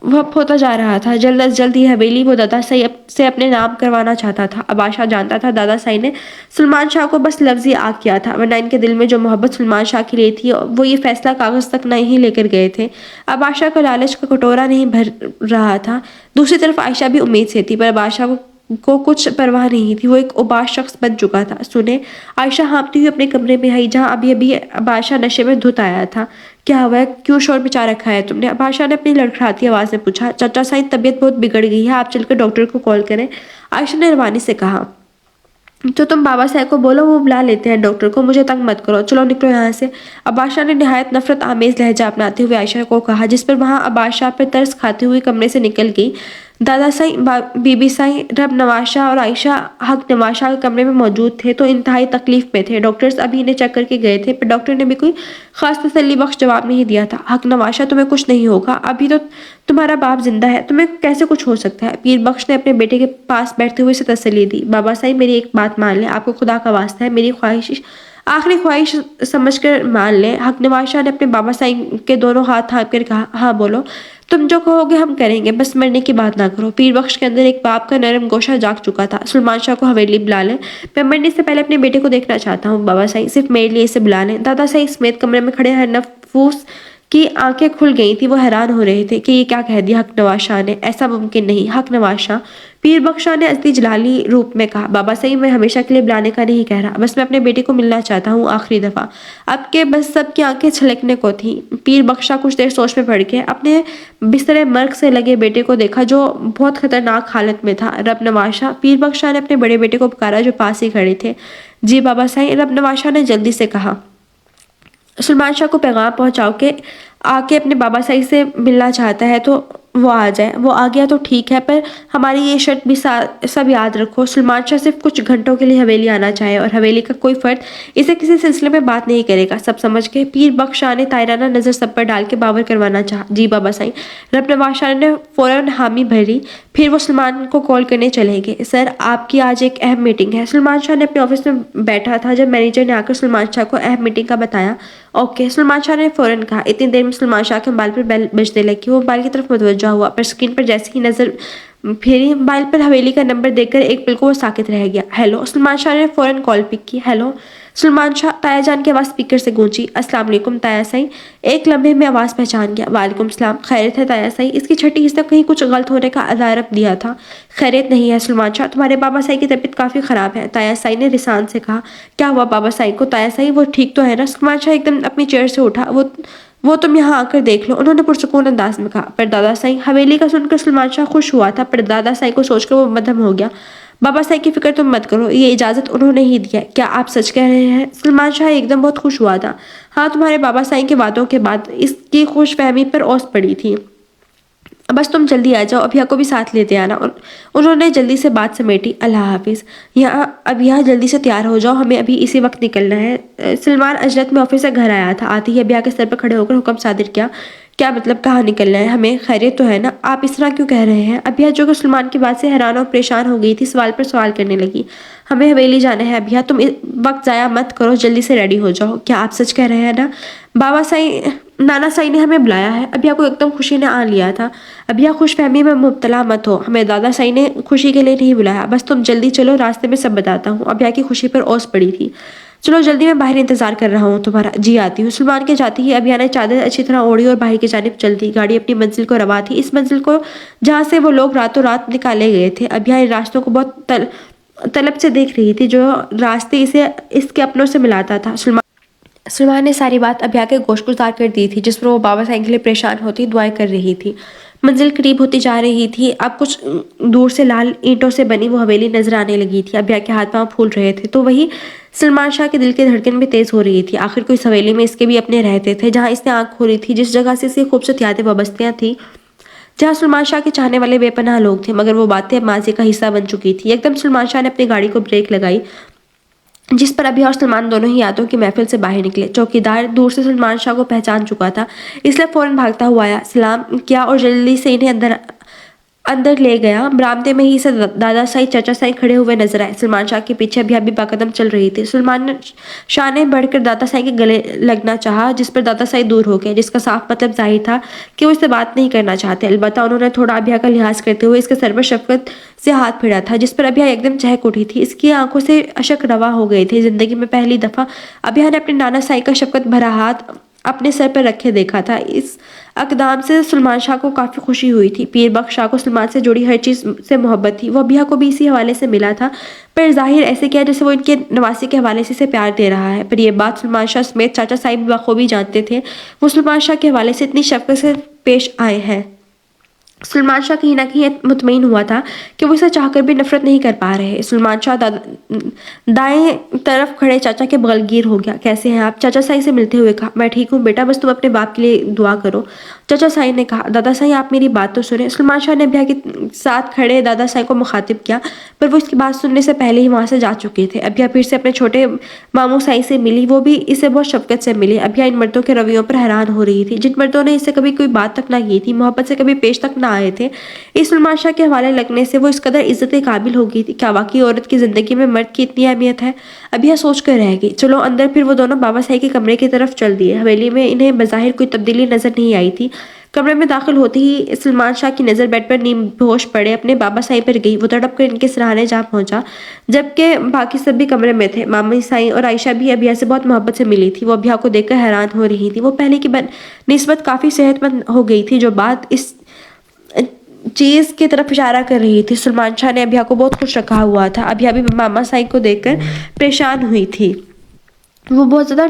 وقت ہوتا جا رہا تھا۔ جلد از جلد یہ حویلی وہ دادا صاحب سے اپنے نام کروانا چاہتا تھا۔ عباس شاہ جانتا تھا دادا صاحب نے سلمان شاہ کو بس لفظی آگ کیا تھا، ورنہ ان کے دل میں جو محبت سلمان شاہ کے لیے تھی وہ یہ فیصلہ کاغذ تک نہیں لے کر گئے تھے۔ عباس شاہ کا لالچ کا کٹورا نہیں بھر رہا تھا۔ دوسری طرف عائشہ بھی امید سے تھی، پر عباس شاہ کو کچھ پرواہ نہیں تھی۔ وہ ایک اباس شخص بن چکا تھا۔ سنیں، عائشہ ہانپتی ہوئی اپنے کمرے میں آئی، جہاں ابھی عباس شاہ نشے میں دھت آیا تھا۔ کیا ہوا ہے؟ کیوں شور مچا رکھا ہے تم نے؟ عباس شاہ نے اپنی لڑکھڑاتی آواز میں پوچھا۔ چچا صاحب طبیعت بہت بگڑ گئی ہے، آپ چل کر ڈاکٹر کو کال کریں، عائشہ نے روانی سے کہا۔ تو تم بابا صاحب کو بولو، وہ بلا لیتے ہیں ڈاکٹر کو، مجھے تنگ مت کرو، چلو نکلو یہاں سے۔ عباس شاہ نے نہایت نفرت آمیز لہجہ اپناتے ہوئے عائشہ کو کہا، جس پر وہاں عباس شاہ پر ترس کھاتے ہوئے کمرے سے نکل گئی۔ دادا صاحب، بی بی صاحب، رب نواز شاہ اور عائشہ حق نواز شاہ کے کمرے میں موجود تھے تو انتہائی تکلیف میں تھے۔ ڈاکٹرز ابھی انہیں چیک کر کے گئے تھے، پر ڈاکٹر نے بھی کوئی خاص تسلی بخش جواب نہیں دیا تھا۔ حق نواز شاہ، تمہیں کچھ نہیں ہوگا، ابھی تو تمہارا باپ زندہ ہے، تمہیں کیسے کچھ ہو سکتا ہے؟ پیر بخش نے اپنے بیٹے کے پاس بیٹھتے ہوئے اسے تسلی دی۔ بابا صاحب، میری ایک بات مان لیں، آپ کو خدا کا واسطہ ہے، میری خواہش آخری خواہش سمجھ کر مان لیں۔ حق نواز شاہ نے اپنے بابا صاحب کے دونوں ہاتھ تھام کر کہا، ہاں بولو، تم جو کہو گے ہم کریں گے، بس مرنے کی بات نہ کرو۔ پیر بخش کے اندر ایک باپ کا نرم گوشہ جاگ چکا تھا۔ سلمان شاہ کو حویلی بلا لیں، میں مرنے سے پہلے اپنے بیٹے کو دیکھنا چاہتا ہوں۔ بابا صاحب، صرف میرے لیے اسے بلا لیں۔ دادا صاحب سمیت کمرے میں کھڑے ہر نفوس کی آنکھیں کھل گئی تھیں۔ وہ حیران ہو رہے تھے کہ یہ کیا کہہ دیا حق نواز شاہ نے، ایسا ممکن نہیں۔ حق نواز شاہ، پیر بخش شاہ نے ازلی جلالی روپ میں کہا، بابا صاحب، میں ہمیشہ کے لیے بلانے کا نہیں کہہ رہا، بس میں اپنے بیٹے کو ملنا چاہتا ہوں آخری دفعہ۔ اب کے بس سب کی آنکھیں چھلکنے کو تھیں۔ پیر بخش شاہ کچھ دیر سوچ میں پڑ کے اپنے بستر مرگ سے لگے بیٹے کو دیکھا جو بہت خطرناک حالت میں تھا۔ رب نواز شاہ، پیر بخش شاہ نے اپنے بڑے بیٹے کو پکارا جو پاس ہی کھڑے تھے۔ جی بابا صاحب، رب نواز شاہ نے جلدی سے کہا۔ سلمان شاہ کو پیغام پہنچاؤ کہ آ کے اپنے بابا صاحب سے ملنا چاہتا ہے تو وہ آ جائے۔ وہ آ گیا تو ٹھیک ہے، پر ہماری یہ شرط بھی سب یاد رکھو، سلمان شاہ صرف کچھ گھنٹوں کے لیے حویلی آنا چاہے اور حویلی کا کوئی فرد اسے کسی سلسلے میں بات نہیں کرے گا، سب سمجھ گئے؟ پیر بخش شاہ نے طائرانہ نظر سب پر ڈال کے باور کروانا چاہا۔ جی بابا صاحب۔ رب نواز شاہ نے فوراً حامی بھری، پھر وہ سلمان کو کال کرنے چلے گئے۔ سر، آپ کی آج ایک اہم میٹنگ ہے۔ سلمان شاہ نے اپنے آفس میں بیٹھا تھا جب مینیجر نے آ کر سلمان شاہ کو اہم میٹنگ کا بتایا۔ اوکے، سلمان شاہ نے فوراً کہا۔ اتنی دیر میں سلمان شاہ کے موبائل پر بیل بجنے لگی۔ وہ موبائل کی طرف متوجہ ہوا، پر اسکرین پر جیسے ہی نظر پھیری، موبائل پر حویلی کا نمبر دیکھ کر ایک پل کو وہ ساکت رہ گیا۔ ہیلو، سلمان شاہ نے فوراً کال پک کی۔ ہیلو، سلمان شاہ، تایا جان کی آواز اسپیکر سے گونجی۔ السلام علیکم تایا صاحب۔ ایک لمحے میں آواز پہچان گیا۔ وعلیکم السلام، خیریت ہے تایا صاحب؟ اس کی چھٹی حصہ کہیں کچھ غلط ہونے کا ادارب دیا تھا۔ خیریت نہیں ہے سلمان شاہ، تمہارے بابا صاحب کی طبیعت کافی خراب ہے، تایا صاحب نے رسان سے کہا۔ کیا ہوا بابا صاحب کو تایا صاحب؟ وہ ٹھیک تو ہے نا؟ سلمان شاہ ایک دم اپنی چیئر سے اٹھا۔ وہ وہ تم یہاں آ کر دیکھ لو، انہوں نے پرسکون انداز میں کہا۔ پر دادا سائی، حویلی کا سن کر سلمان شاہ خوش ہوا تھا، پر دادا سائی کو سوچ کر وہ مدہم ہو گیا۔ بابا سائی کی فکر تم مت کرو، یہ اجازت انہوں نے ہی دیا ہے۔ کیا آپ سچ کہہ رہے ہیں؟ سلمان شاہ ایک دم بہت خوش ہوا تھا۔ ہاں، تمہارے بابا سائی کے وعدوں کے بعد اس کی خوش فہمی پر اوس پڑی تھی۔ بس تم جلدی آ جاؤ، ابھیا کو بھی ساتھ لیتے آنا۔ انہوں نے جلدی سے بات سمیٹی۔ اللہ حافظ۔ اب یہاں جلدی سے تیار ہو جاؤ، ہمیں ابھی اسی وقت نکلنا ہے۔ سلمان اجرت میں آفس سے گھر آیا تھا، آتے ہی ابھیا کے سر پر کھڑے ہو کر حکم صادر کیا۔ کیا مطلب، کہاں نکلنا ہے؟ ہمیں خیریت تو ہے نا؟ آپ اس طرح کیوں کہہ رہے ہیں؟ ابھیا جو کہ سلمان کی بات سے حیران اور پریشان ہو گئی تھی، سوال پر سوال کرنے لگی۔ ہمیں حویلی جانا ہے ابھیا، تم وقت ضائع مت کرو، جلدی سے ریڈی ہو جاؤ۔ کیا آپ سچ کہہ رہے ہیں نا؟ نانا سائی نے ہمیں بلایا ہے۔ ابھیا کو ایک دم خوشی نے آن لیا تھا۔ ابھیا، خوش فہمی میں مبتلا مت ہو، ہمیں دادا سائی نے خوشی کے لیے نہیں بلایا، بس تم جلدی چلو، راستے میں سب بتاتا ہوں۔ ابھیا کی خوشی پر اوس پڑی تھی۔ چلو جلدی، میں باہر انتظار کر رہا ہوں تمہارا۔ جی آتی ہوں۔ سلمان کے جاتے ہی ابھیا نے چادر اچھی طرح اوڑھی اور باہر کی جانب چل دی۔ گاڑی اپنی منزل کو روا تھی، اس منزل کو جہاں سے وہ لوگ راتوں رات نکالے گئے تھے۔ ابھیا ان راستوں کو بہت طلب سے دیکھ رہی تھی، جو راستے اسے اس کے اپنوں سے ملاتا تھا۔ سلمان نے ساری بات ابھیا کے گوش گزار کر دی تھی، جس پر وہ بابا سائی کے لیے پریشان ہوتی دعائیں کر رہی تھی۔ منزل قریب ہوتی جا رہی تھی، اب کچھ دور سے لال اینٹوں سے بنی وہ حویلی نظر آنے لگی تھی۔ ابھیا کے ہاتھ پاؤں پھول رہے تھے تو وہی سلمان شاہ کے دل کی دھڑکن بھی تیز ہو رہی تھی۔ آخر کو اس حویلی میں اس کے بھی اپنے رہتے تھے، جہاں اس نے آنکھ کھولی تھی، جس جگہ سے اس کی خوبصورت یادیں وابستہ تھیں، جہاں سلمان شاہ کے چاہنے والے بے پناہ لوگ تھے، مگر وہ باتیں اب ماضی کا حصہ بن چکی تھی۔ ایک دم سلمان شاہ نے اپنی گاڑی کو بریک لگائی، جس پر ابھی اور سلمان دونوں ہی یادوں کی محفل سے باہر نکلے۔ چوکیدار دور سے سلمان شاہ کو پہچان چکا تھا، اس لیے فوراً بھاگتا ہوا آیا، سلام کیا اور جلدی سے انہیں اندر لے گیا۔ برآمدے میں ہی اسے دادا سائی، چچا سائی کھڑے ہوئے نظر آئے۔ سلمان شاہ کے پیچھے ابھی باقدم چل رہی تھی۔ سلمان شاہ نے بڑھ کر دادا سائی کے گلے لگنا چاہا، جس پر دادا سائی دور ہو گئے، جس کا صاف مطلب ظاہر تھا کہ وہ اس سے بات نہیں کرنا چاہتے۔ البتہ انہوں نے تھوڑا ابھیا کا لحاظ کرتے ہوئے اس کے سر پر شفقت سے ہاتھ پھیرا تھا، جس پر ابھیا ایک دم چہک اٹھی تھی۔ اس کی آنکھوں سے اشک رواں ہو گئے تھے۔ زندگی میں پہلی دفعہ ابھیا نے اپنے نانا سائی کا شفقت بھرا ہاتھ اپنے سر پر رکھے دیکھا تھا۔ اس اقدام سے سلمان شاہ کو کافی خوشی ہوئی تھی۔ پیر بخش شاہ کو سلمان سے جڑی ہر چیز سے محبت تھی۔ وہ ابھیا کو بھی اسی حوالے سے ملا تھا، پر ظاہر ایسے کیا جیسے وہ ان کے نواسی کے حوالے سے اسے پیار دے رہا ہے۔ پر یہ بات سلمان شاہ سمیت چاچا سائی بھی بخوبی جانتے تھے۔ وہ سلمان شاہ کے حوالے سے اتنی شفقت سے پیش آئے ہیں۔ سلمان شاہ کہیں نہ کہیں مطمئن ہوا تھا کہ وہ اسے چاہ کر بھی نفرت نہیں کر پا رہے۔ سلمان شاہ دائیں طرف کھڑے چاچا کے بغل گیر ہو گیا۔ کیسے ہیں آپ؟ چاچا سائی سے ملتے ہوئے کہا۔ میں ٹھیک ہوں بیٹا، بس تم اپنے باپ کے لیے دعا کرو، چاچا سائی نے کہا۔ دادا سائی، آپ میری بات تو سنیں۔ سلمان شاہ نے ابھیا کے ساتھ کھڑے دادا سائی کو مخاطب کیا، پر وہ اس کی بات سننے سے پہلے ہی وہاں سے جا چکے تھے۔ ابھیا پھر سے اپنے چھوٹے ماموں سائی سے ملی، وہ بھی اسے بہت شفقت سے ملے۔ ابھیا ان مردوں کے رویوں پر حیران ہو رہی تھی، جن مردوں نے اس سے کبھی کوئی بات تک نہ کی تھی، محبت سے کبھی پیش تک نہ آئے تھے۔ اس سلمان شاہ کے حوالے لگنے سے وہ اس قدر عزت قابل ہو گئی تھی۔ کیا واقعی عورت کی زندگی میں مرد کی اتنی اہمیت ہے؟ ابھیا سوچ کر رہ گئی۔ چلو اندر۔ پھر وہ دونوں بابا سائی کے کمرے کی طرف چل دیے۔ حویلی میں انہیں بظاہر کوئی تبدیلی نظر نہیں آئی تھی۔ کمرے میں داخل ہوتے ہی سلمان شاہ کی نظر بیڈ پر نیم بہوش پڑے اپنے بابا سائی پر گئی۔ وہ تڑپ کر ان کے سراہنے جا پہنچا، جبکہ باقی سب بھی کمرے میں تھے۔ مامی سائی اور عائشہ بھی ابھیا سے بہت محبت سے ملی تھی۔ وہ ابھیا کو دیکھ کر حیران ہو رہی تھی۔ وہ پہلے کی نسبت کافی صحت مند ہو گئی تھی، جو بات اس چیز کی طرف اشارہ کر رہی تھی۔ سلمان شاہ نے ابھیا کو بہت خوش رکھا ہوا تھا۔ ابھیا بھی ماما سائی کو دیکھ کر پریشان ہوئی تھی، وہ بہت زیادہ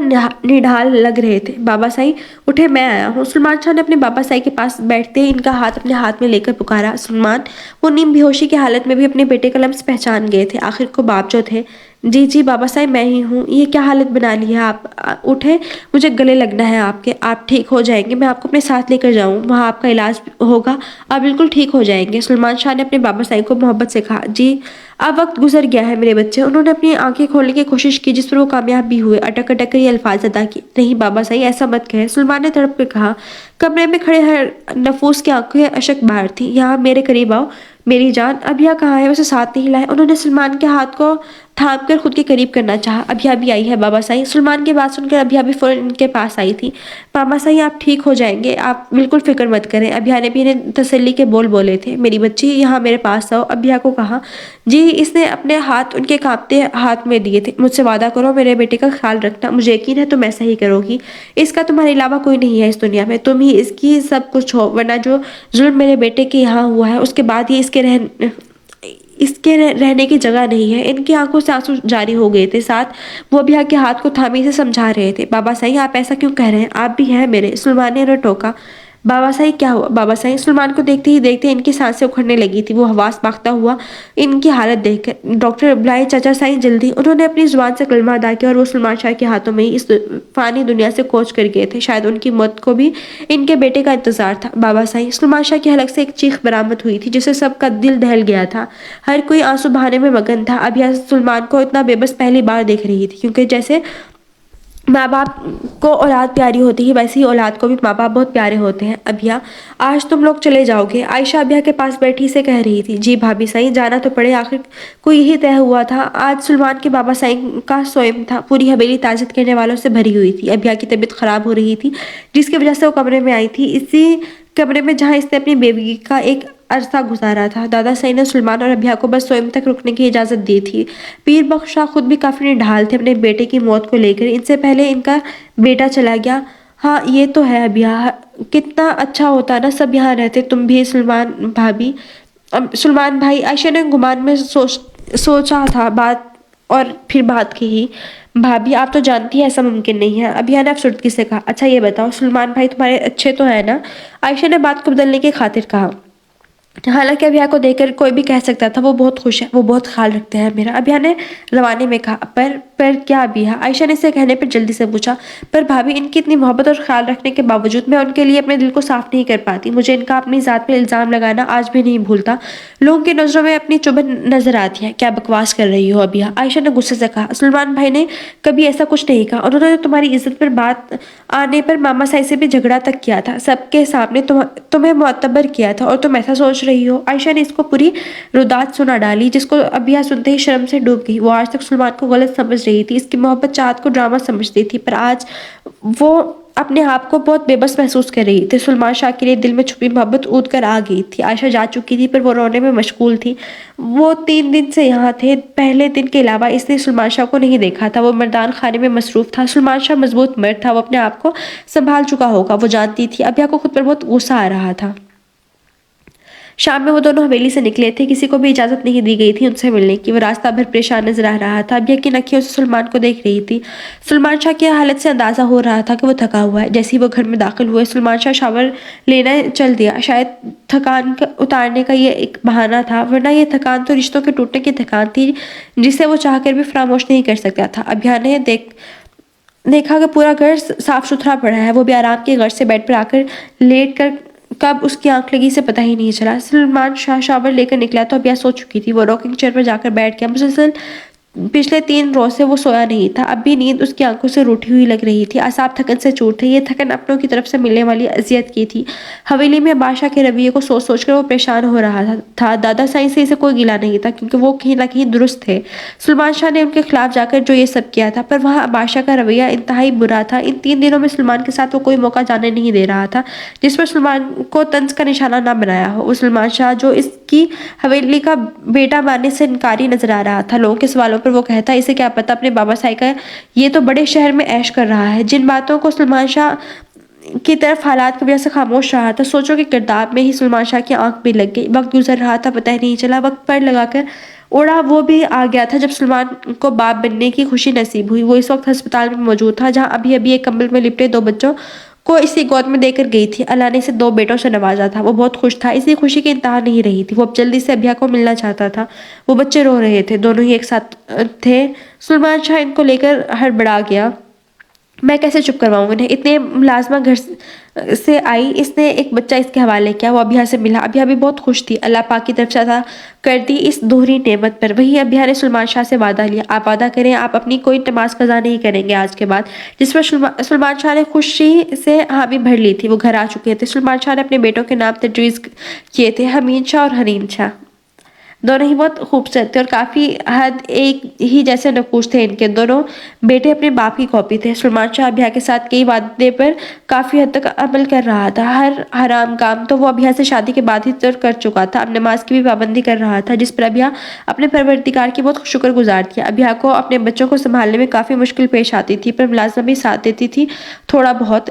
نڈھال لگ رہے تھے۔ بابا سائی اٹھے، میں آیا ہوں۔ سلمان شاہ نے اپنے بابا سائی کے پاس بیٹھتے ہی ان کا ہاتھ اپنے ہاتھ میں لے کر پکارا۔ سلمان، وہ نیم بے ہوشی کی حالت میں بھی اپنے بیٹے کا لمس پہچان گئے تھے۔ آخر کو باپ جو تھے۔ جی جی بابا سائی، میں ہی ہوں۔ یہ کیا حالت بنا لی ہے آپ؟ اٹھیں، مجھے گلے لگنا ہے آپ کے۔ آپ ٹھیک ہو جائیں گے، میں آپ کو اپنے ساتھ لے کر جاؤں، وہاں آپ کا علاج ہوگا، آپ بالکل ٹھیک ہو جائیں گے۔ سلمان شاہ نے اپنے بابا سائی کو محبت سے کہا۔ جی اب وقت گزر گیا ہے میرے بچے۔ انہوں نے اپنی آنکھیں کھولنے کی کوشش کی، جس پر وہ کامیاب بھی ہوئے۔ اٹک اٹک کر یہ الفاظ ادا کیے۔ نہیں بابا سائی، ایسا مت کہیں، سلمان نے تڑپ کر کہا۔ کمرے میں کھڑے ہر نفوس کی آنکھیں اشک بہار تھیں۔ یہاں میرے قریب آؤ میری جان۔ ابھیا کہاں ہے؟ اسے ساتھ نہیں لائے؟ انہوں نے سلمان کے ہاتھ کو تھام کر خود کے قریب کرنا چاہا۔ ابھیا بھی آئی ہے بابا سائی۔ سلمان کی بات سن کر ابھیا بھی فوراً ان کے پاس آئی تھی۔ ماما سائی، آپ ٹھیک ہو جائیں گے، آپ بالکل فکر مت کریں۔ ابھیا نے بھی انہیں تسلی کے بول بولے تھے۔ میری بچی، یہاں میرے پاس آؤ، ابھیا کو کہا۔ جی، اس نے اپنے ہاتھ ان کے کانپتے ہاتھ میں دیے تھے۔ مجھ سے وعدہ کرو میرے بیٹے کا خیال رکھنا، مجھے یقین ہے تم ایسا ہی کرو گی۔ اس کا تمہارے علاوہ کوئی نہیں ہے اس دنیا میں، تم ہی اس کی سب کچھ ہو، ورنہ جو ظلم میرے بیٹے کے یہاں ہوا ہے، اس کے بعد ہی اس کے رہنے کی جگہ نہیں ہے۔ ان کی آنکھوں سے آنسو جاری ہو گئے تھے، ساتھ وہ ابھیا کے ہاتھ کو تھامے سے سمجھا رہے تھے۔ بابا صاحب آپ ایسا کیوں کہہ رہے ہیں؟ آپ بھی ہیں میرے، سلمان نے انہیں ٹوکا۔ بابا صاحب کیا ہوا؟ بابا صاحب سلمان کو دیکھتے ہی دیکھتے ان کی سانسیں اکھڑنے لگی تھی، وہ حواس باختہ ہوا ان کی حالت دیکھ کر۔ ڈاکٹر بلائے چچا صاحب جلدی۔ انہوں نے اپنی زبان سے کلمہ ادا کیا اور وہ سلمان شاہ کے ہاتھوں میں ہی اس فانی دنیا سے کوچ کر گئے تھے۔ شاید ان کی موت کو بھی ان کے بیٹے کا انتظار تھا۔ بابا صاحب، سلمان شاہ کی حلق سے ایک چیخ برآمد ہوئی تھی جس سے سب کا دل دہل گیا تھا۔ ہر کوئی آنسو بہانے میں مگن تھا۔ اب یہ سلمان کو اتنا بے بس پہلی بار دیکھ رہی تھی، کیونکہ جیسے ماں باپ کو اولاد پیاری ہوتی ہے ویسے ہی اولاد کو بھی ماں باپ بہت پیارے ہوتے ہیں۔ ابھیا آج تم لوگ چلے جاؤ گے؟ عائشہ ابھیا کے پاس بیٹھی سے کہہ رہی تھی۔ جی بھابھی صحیح، جانا تو پڑے، آخر کوئی یہی طے ہوا تھا۔ آج سلمان کے بابا صاحب کا سوئم تھا، پوری حویلی تعزیت کرنے والوں سے بھری ہوئی تھی۔ ابھیا کی طبیعت خراب ہو رہی تھی، جس کی وجہ سے وہ کمرے میں آئی تھی، اسی کمرے میں جہاں اس نے اپنی بیوی کا ایک عرصہ گزارا تھا۔ دادا صاحب نے سلمان اور ابھیا کو بس سوئم تک رکنے کی اجازت دی تھی۔ پیر بخش شاہ خود بھی کافی نڈھال تھے اپنے بیٹے کی موت کو لے کر۔ ان سے پہلے ان کا بیٹا چلا گیا۔ ہاں یہ تو ہے ابھیا، کتنا اچھا ہوتا نا سب یہاں رہتے، تم بھی سلمان بھابھی، سلمان بھائی۔ عائشہ نے گمان میں سوچا تھا بات اور پھر بات کہی۔ بھابھی آپ تو جانتی ہیں ایسا ممکن نہیں ہے، ابھیا نے افسردگی سے کہا۔ اچھا یہ بتاؤ سلمان بھائی تمہارے اچھے تو ہیں نا؟ عائشہ نے بات کو بدلنے کی خاطر کہا۔ حالانکہ ابھیا کو دیکھ کر کوئی بھی کہہ سکتا تھا وہ بہت خوش ہے، وہ بہت خیال رکھتے ہیں میرا، ابھیا نے روانے میں کہا۔ پر کیا ابھیا؟ عائشہ نے اسے کہنے پر جلدی سے پوچھا۔ پر بھابھی ان کی اتنی محبت اور خیال رکھنے کے باوجود میں ان کے لیے اپنے دل کو صاف نہیں کر پاتی، مجھے ان کا اپنی ذات پہ الزام لگانا آج بھی نہیں بھولتا، لوگوں کی نظروں میں اپنی چبھن نظر آتی ہے۔ کیا بکواس کر رہی ہو ابھیا؟ عائشہ نے غصے سے کہا۔ سلمان بھائی نے کبھی ایسا کچھ نہیں کہا، انہوں نے تمہاری عزت پر بات آنے پر ماما صاحب سے بھی جھگڑا تک کیا تھا، سب کے سامنے تمہیں معتبر کیا تھا، اور تم ایسا سوچ رہی ہو؟ عائشہ نے اس کو پوری رودات سنا ڈالی، جس کو ابھیا سنتے ہی شرم سے ڈوب گئی۔ وہ آج تک سلمان کو غلط سمجھ رہی تھی، اس کی محبت چاہت کو ڈرامہ سمجھتی تھی، پر آج وہ اپنے آپ کو بہت بے بس محسوس کر رہی تھی۔ سلمان شاہ کے لیے دل میں چھپی محبت اود کر آ گئی تھی۔ عائشہ جا چکی تھی پر وہ رونے میں مشغول تھی۔ وہ 3 دن سے یہاں تھے، پہلے دن کے علاوہ اس نے سلمان شاہ کو نہیں دیکھا تھا، وہ مردان خانے میں مصروف تھا۔ سلمان شاہ مضبوط مرد تھا، وہ اپنے آپ کو سنبھال چکا ہوگا، وہ جانتی تھی۔ ابھیا کو خود پر بہت غصہ آ رہا تھا۔ شام میں وہ دونوں حویلی سے نکلے تھے، کسی کو بھی اجازت نہیں دی گئی تھی ان سے ملنے کی۔ وہ راستہ بھر پریشان نظر آ رہا تھا، ابھیا کی نکھیوں سے سلمان کو دیکھ رہی تھی۔ سلمان شاہ کی حالت سے اندازہ ہو رہا تھا کہ وہ تھکا ہوا ہے۔ جیسے ہی وہ گھر میں داخل ہوئے، سلمان شاہ شاور لینے چل دیا۔ شاید تھکان اتارنے کا یہ ایک بہانہ تھا، ورنہ یہ تھکان تو رشتوں کے ٹوٹنے کی تھکان تھی جسے وہ چاہ کر بھی فراموش نہیں کر سکتا تھا۔ ابھیا نے دیکھا کہ پورا گھر صاف ستھرا پڑا ہے، وہ بھی آرام کی غرض سے بیڈ پر آ کر لیٹ کر کب اس کی آنکھ لگی سے پتہ ہی نہیں چلا۔ سلمان شاہ شاور لے کر نکلا تو ابھیا سو چکی تھی، وہ راکنگ چیئر پر جا کر بیٹھ گیا۔ مسلسل پچھلے 3 روز سے وہ سویا نہیں تھا، اب بھی نیند اس کی آنکھوں سے روٹھی ہوئی لگ رہی تھی، اعصاب تھکن سے چور تھے۔ یہ تھکن اپنوں کی طرف سے ملنے والی اذیت کی تھی۔ حویلی میں بادشاہ کے رویے کو سوچ سوچ کر وہ پریشان ہو رہا تھا۔ دادا صاحب سے اسے کوئی گلہ نہیں تھا، کیونکہ وہ کہیں نہ کہیں درست تھے۔ سلمان شاہ نے ان کے خلاف جا کر جو یہ سب کیا تھا، پر وہاں بادشاہ کا رویہ انتہائی برا تھا۔ ان 3 دنوں میں سلمان کے ساتھ وہ کوئی موقع جانے نہیں دے رہا تھا جس پر سلمان کو طنز کا نشانہ نہ بنایا ہو۔ وہ سلمان شاہ جو اس کی حویلی کا بیٹا ماننے سے انکاری نظر آ رہا تھا۔ لوگوں کے سوالوں پر وہ کہتا، اسے کیا پتہ اپنے بابا صاحب کا یہ تو بڑے شہر میں عیش کر رہا ہے۔ جن باتوں کو سلمان شاہ کی طرف حالات کی وجہ سے خاموش رہا تھا، سوچو کہ کردار میں ہی سلمان شاہ کی آنکھ بھی لگ گئی۔ وقت گزر رہا تھا، پتہ ہی نہیں چلا، وقت پر لگا کر اڑا وہ بھی آ گیا تھا جب سلمان کو باپ بننے کی خوشی نصیب ہوئی۔ وہ اس وقت ہسپتال میں موجود تھا، جہاں ابھی ایک کمبل میں لپٹے 2 بچوں کو اسی گود میں دے کر گئی تھی۔ اللہ نے اسے 2 بیٹوں سے نوازا تھا، وہ بہت خوش تھا، اسی خوشی کی انتہا نہیں رہی تھی۔ وہ اب جلدی سے ابھیا کو ملنا چاہتا تھا۔ وہ بچے رو رہے تھے، دونوں ہی ایک ساتھ تھے۔ سلمان شاہ ان کو لے کر ہڑبڑا گیا۔ میں کیسے چپ کرواؤں انہیں؟ اتنے ملازمہ گھر سے آئی، اس نے ایک بچہ اس کے حوالے کیا۔ وہ ابھیا سے ملا، ابھیا بھی بہت خوش تھی، اللہ پاک کی طرف سے عطا کر دی اس دوہری نعمت پر۔ وہیں ابھیا نے سلمان شاہ سے وعدہ لیا، آپ وعدہ کریں آپ اپنی کوئی نماز قضا نہیں کریں گے آج کے بعد، جس پر سلمان شاہ نے خوشی سے حامی بھر لی تھی۔ وہ گھر آ چکے تھے۔ سلمان شاہ نے اپنے بیٹوں کے نام تجویز کیے تھے، حمید شاہ اور حنین شاہ۔ دونوں ہی بہت خوبصورت تھے اور کافی حد ایک ہی جیسے نقوش تھے ان کے۔ دونوں بیٹے اپنے باپ کی کاپی تھے۔ سلمان شاہ ابھیا کے ساتھ کئی وعدے پر کافی حد تک عمل کر رہا تھا۔ ہر حرام کام تو وہ ابھیا سے شادی کے بعد ہی ترک کر چکا تھا۔ اب نماز کی بھی پابندی کر رہا تھا، جس پر ابھیا اپنے پروردگار کی بہت شکر گزار تھی۔ ابھیا کو اپنے بچوں کو سنبھالنے میں کافی مشکل پیش آتی تھی، پر ملازمہ بھی ساتھ دیتی تھی تھوڑا بہت۔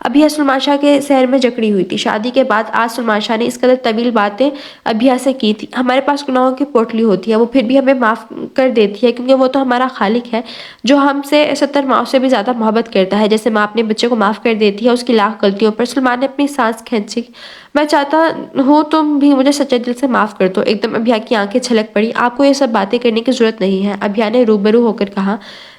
ابھیا سلمان شاہ کے سحر میں جکڑی ہوئی تھی۔ شادی کے بعد آج سلمان شاہ نے اس قدر طویل باتیں ابھیا سے کی تھی۔ ہمارے پاس گناہوں کی پوٹلی ہوتی ہے، وہ پھر بھی ہمیں معاف کر دیتی ہے کیونکہ وہ تو ہمارا خالق ہے جو ہم سے 70 ماؤں سے بھی زیادہ محبت کرتا ہے۔ جیسے ماں اپنے بچے کو معاف کر دیتی ہے اس کی لاکھ غلطیوں پر، سلمان نے اپنی سانس کھینچی۔ میں چاہتا ہوں تم بھی مجھے سچے دل سے معاف کر دو۔ ایک دم ابھیا کی آنکھیں چھلک پڑی۔ آپ کو یہ سب باتیں کرنے کی ضرورت نہیں ہے، ابھیا نے روبرو ہو کر کہا۔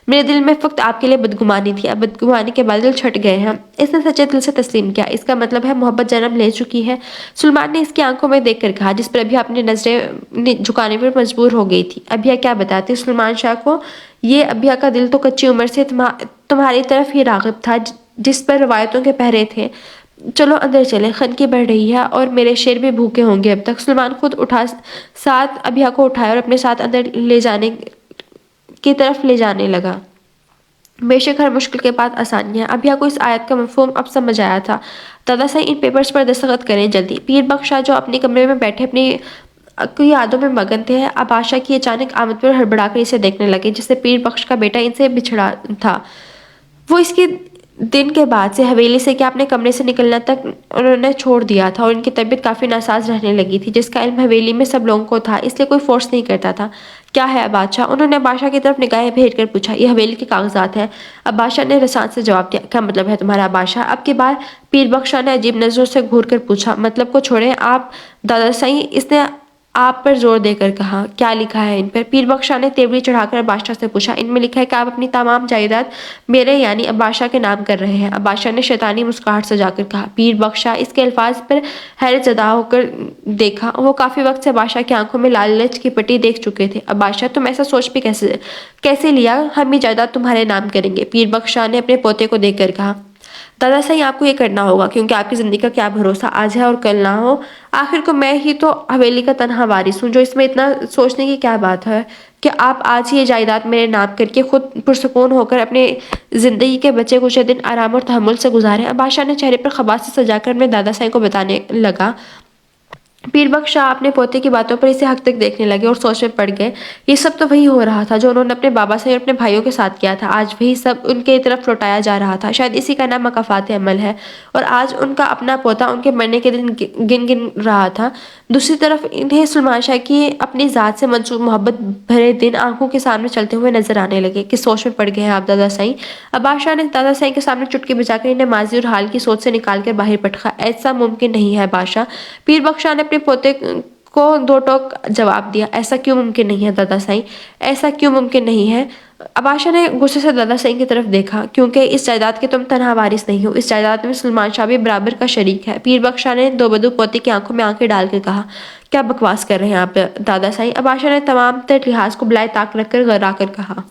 میرے دل میں فقط آپ کے لیے بدگمانی تھی، اب بدگمانی کے بادل چھٹ گئے ہیں۔ اس نے سچے دل سے تسلیم کیا۔ اس کا مطلب ہے محبت جنم لے چکی ہے، سلمان نے اس کی آنکھوں میں دیکھ کر کہا، جس پر ابھیا اپنی نظریں جھکانے پر مجبور ہو گئی تھی۔ ابھیا کیا بتاتی سلمان شاہ کو؟ یہ ابھیا کا دل تو کچی عمر سے تمہاری طرف ہی راغب تھا، جس پر روایتوں کے پہرے تھے۔ چلو اندر چلیں، خنقی بڑھ رہی ہے اور میرے شیر بھی بھوکے ہوں گے اب تک۔ سلمان خود اٹھا، ساتھ ابھیا کو اٹھایا اور اپنے ساتھ اندر لے جانے کی طرف لے جانے لگا۔ بے شک ہر مشکل کے بعد آسانی ہے۔ ابھیا کو اس آیت کا مفہوم اب سمجھ آیا تھا۔ دادا صاحب ان پیپرز پر دستخط کریں جلدی۔ پیر بخش شاہ جو اپنے کمرے میں بیٹھے اپنی کوئی یادوں میں مگن تھے، اب آشا کی اچانک آمد پر ہڑبڑا کر اسے دیکھنے لگے جس سے پیر بخش کا بیٹا ان سے بچھڑا تھا۔ وہ اس کے دن کے بعد سے حویلی سے کیا اپنے کمرے سے نکلنا تک انہوں نے چھوڑ دیا تھا اور ان کی طبیعت کافی ناساز رہنے لگی تھی، جس کا علم حویلی میں سب لوگوں کو تھا، اس لیے کوئی فورس نہیں کرتا تھا۔ کیا ہے بادشاہ؟ انہوں نے بادشاہ کی طرف نگاہیں بھیج کر پوچھا۔ یہ حویلی کے کاغذات ہیں، اب بادشاہ نے رسان سے جواب دیا۔ کیا مطلب ہے تمہارا بادشاہ؟ اب کی بار پیر بخش شاہ نے عجیب نظروں سے گھور کر پوچھا۔ مطلب کو چھوڑیں آپ دادا صاحب، اس نے آپ پر زور دے کر کہا۔ کیا لکھا ہے ان پر؟ پیر بخش شاہ نے تیوری چڑھا کر بادشاہ سے پوچھا۔ ان میں لکھا ہے کہ آپ اپنی تمام جائیداد میرے یعنی اب بادشاہ کے نام کر رہے ہیں۔ اب بادشاہ نے شیطانی مسکراہٹ سجا کر کہا۔ پیر بخش شاہ اس کے الفاظ پر حیرت زدہ ہو کر دیکھا۔ وہ کافی وقت سے بادشاہ کی آنکھوں میں لالچ کی پٹی دیکھ چکے تھے۔ اب بادشاہ تم ایسا سوچ بھی کیسے لیا؟ ہم یہ جائیداد تمہارے نام کریں گے، پیر بخش شاہ نے اپنے پوتے کو دیکھ کر کہا۔ دادا صاحب آپ کو یہ کرنا ہوگا کیونکہ آپ کی زندگی کا کیا بھروسہ، آج ہے اور کل نہ ہو۔ آخر کو میں ہی تو حویلی کا تنہا وارث ہوں، جو اس میں اتنا سوچنے کی کیا بات ہے کہ آپ آج ہی یہ جائیداد میرے نام کر کے خود پرسکون ہو کر اپنے زندگی کے بچے کچھ دن آرام اور تحمل سے گزاریں۔ اب بادشاہ نے چہرے پر خباثت سجا کر اپنے دادا صاحب کو بتانے لگا۔ پیر بخش شاہ اپنے پوتے کی باتوں پر اسے حق تک دیکھنے لگے اور سوچ میں پڑ گئے۔ یہ سب تو وہی ہو رہا تھا جو انہوں نے اپنے بابا سے اور اپنے بھائیوں کے ساتھ کیا تھا، آج وہی سب ان کی طرف لوٹایا جا رہا تھا۔ شاید اسی کا نام مکافات عمل ہے، اور آج ان کا اپنا پوتا ان کے مرنے کے دن گن رہا تھا۔ دوسری طرف انہیں سلمان شاہ کی اپنی ذات سے منسوب محبت بھرے دن آنکھوں کے سامنے چلتے ہوئے نظر آنے لگے۔ کس سوچ میں پڑ گئے ہیں آپ دادا صاحب؟ اب بادشاہ نے دادا صاحب کے سامنے چٹکی بجا کر انہیں ماضی اور حال کی سوچ سے نکال کر باہر پٹکا۔ ایسا ممکن نہیں ہے بادشاہ، پیر بخش شاہ نے اپنے پوتے کو دو ٹوک جواب دیا۔ ایسا کیوں ممکن نہیں ہے دادا صاحب؟ ایسا کیوں ممکن نہیں ہے؟ بادشاہ نے غصے سے دادا صاحب کی طرف دیکھا۔ کیونکہ اس جائیداد کے تم تنہا وارث نہیں ہو، اس جائیداد میں سلمان شاہ بھی برابر کا شریک ہے، پیر بخش شاہ نے دو بدو پوتے کی آنکھوں میں آنکھیں ڈال کر کہا۔ کیا بکواس کر رہے ہیں آپ دادا صاحب؟ بادشاہ نے تمام تر لحاظ کو بلائے طاق رکھ کر غرا کر کہا۔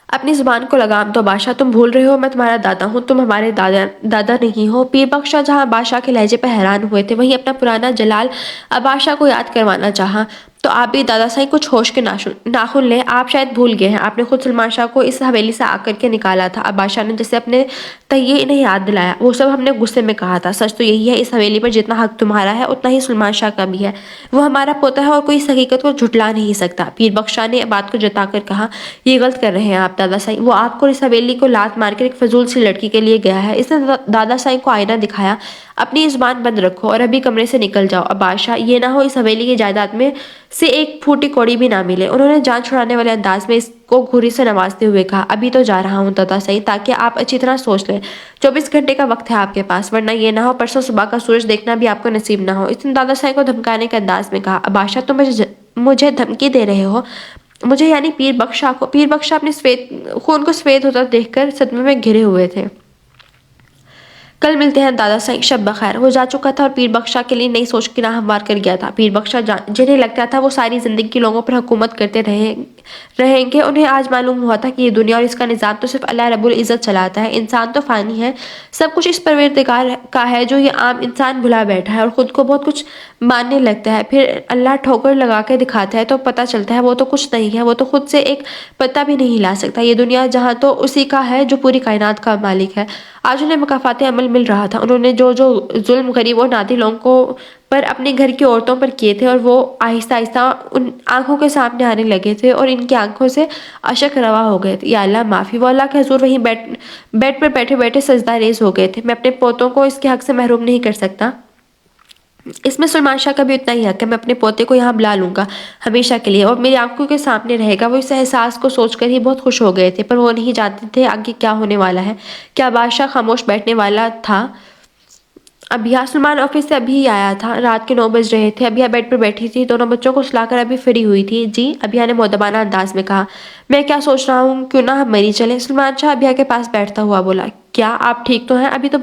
اپنی زبان کو لگام دو بادشاہ، تم بھول رہے ہو میں تمہارا دادا ہوں، تم ہمارے دادا نہیں ہو۔ پیر بخش شاہ جہاں بادشاہ کے لہجے پر حیران ہوئے تھے، وہیں اپنا پرانا جلال اب بادشاہ کو یاد کروانا چاہا۔ تو آپ بھی دادا صاحب کچھ ہوش کے ناخن لیں، آپ شاید بھول گئے ہیں، آپ نے خود سلمان شاہ کو اس حویلی سے آ کر کے نکالا تھا۔ اب بادشاہ نے جیسے اپنے تہیے انہیں یاد دلایا۔ وہ سب ہم نے غصے میں کہا تھا، سچ تو یہی ہے، اس حویلی پر جتنا حق تمہارا ہے اتنا ہی سلمان شاہ کا بھی ہے، وہ ہمارا پوتا ہے اور کوئی اس حقیقت کو جھٹلا نہیں سکتا۔ پیر بخش شاہ نے بات کو جتا کر کہا۔ یہ غلط کر رہے ہیں آپ دادا صاحب، وہ آپ کو اس حویلی کو لات مار کر ایک فضول سی لڑکی کے لیے گیا ہے۔ اس نے دادا صاحب کو آئینہ دکھایا۔ اپنی زبان بند رکھو اور ابھی کمرے سے نکل جاؤ۔ اب بادشاہ یہ نہ ہو اس حویلی کی جائیداد میں سے ایک پھوٹی کوڑی بھی نہ ملے۔ انہوں نے جان چھڑانے والے انداز میں اس کو گھوری سے نوازتے ہوئے کہا۔ ابھی تو جا رہا ہوں دادا صاحب، تاکہ آپ اچھی طرح سوچ لیں، 24 گھنٹے کا وقت ہے آپ کے پاس، ورنہ یہ نہ ہو پرسوں صبح کا سورج دیکھنا بھی آپ کو نصیب نہ ہو۔ اس نے دادا صاحب کو دھمکانے کے انداز میں کہا۔ اب بادشاہ تم مجھے دھمکی دے رہے ہو؟ مجھے یعنی پیر بخش شاہ کو؟ پیر بخش شاہ اپنے خون کو سفید ہوتا دیکھ کر صدمے میں گھرے ہوئے تھے۔ کل ملتے ہیں دادا صاحب، شب بخیر۔ وہ جا چکا تھا اور پیر بخش شاہ کے لیے نئی سوچ کی راہ ہموار کر گیا تھا۔ پیر بخش شاہ جنہیں لگتا تھا وہ ساری زندگی کے لوگوں پر حکومت کرتے رہیں گے، انہیں آج معلوم ہوا تھا کہ یہ دنیا اور اس کا نظام تو صرف اللہ رب العزت چلاتا ہے، انسان تو فانی ہے، سب کچھ اس پروردگار کا ہے جو یہ عام انسان بھلا بیٹھا ہے اور خود کو بہت کچھ ماننے لگتا ہے۔ پھر اللہ ٹھوکر لگا کے دکھاتا ہے تو پتہ چلتا ہے وہ تو کچھ نہیں ہے، وہ تو خود سے ایک پتا بھی نہیں ہلا سکتا۔ یہ دنیا جہاں تو اسی کا ہے جو پوری کائنات کا مالک ہے۔ آج انہیں مکافات عمل عمل مل رہا تھا. انہوں نے جو ظلم غریب اور نادر لوگوں کو پر اپنے گھر کی عورتوں پر کیے تھے اور وہ آہستہ آہستہ ان آنکھوں کے سامنے آنے لگے تھے اور ان کی آنکھوں سے اشک روا ہو گئے تھے. یا اللہ معافی. وہ اللہ کے حضور وہیں بیڈ پر بیٹھے بیٹھے سجدہ ریز ہو گئے تھے. میں اپنے پوتوں کو اس کے حق سے محروم نہیں کر سکتا. اس میں سلمان شاہ کا بھی اتنا ہی حق ہے. میں اپنے پوتے کو یہاں بلا لوں گا ہمیشہ کے لیے اور میری آنکھوں کے سامنے رہے گا. وہ اس احساس کو سوچ کر ہی بہت خوش ہو گئے تھے پر وہ نہیں جانتے تھے آگے کیا ہونے والا ہے. کیا بادشاہ خاموش بیٹھنے والا تھا؟ ابھیا. سلمان آفس سے ابھی ہی آیا تھا. رات کے 9 بج رہے تھے. ابھیا بیڈ پر بیٹھی تھی. دونوں بچوں کو سلا کر ابھی فری ہوئی تھی. جی. ابھیا نے مؤدبانہ انداز میں کہا. میں کیا سوچ رہا ہوں کیوں نہ ہم مری چلیں. سلمان شاہ ابھیا کے پاس بیٹھتا ہوا بولا. کیا آپ ٹھیک تو ہیں؟ ابھی تو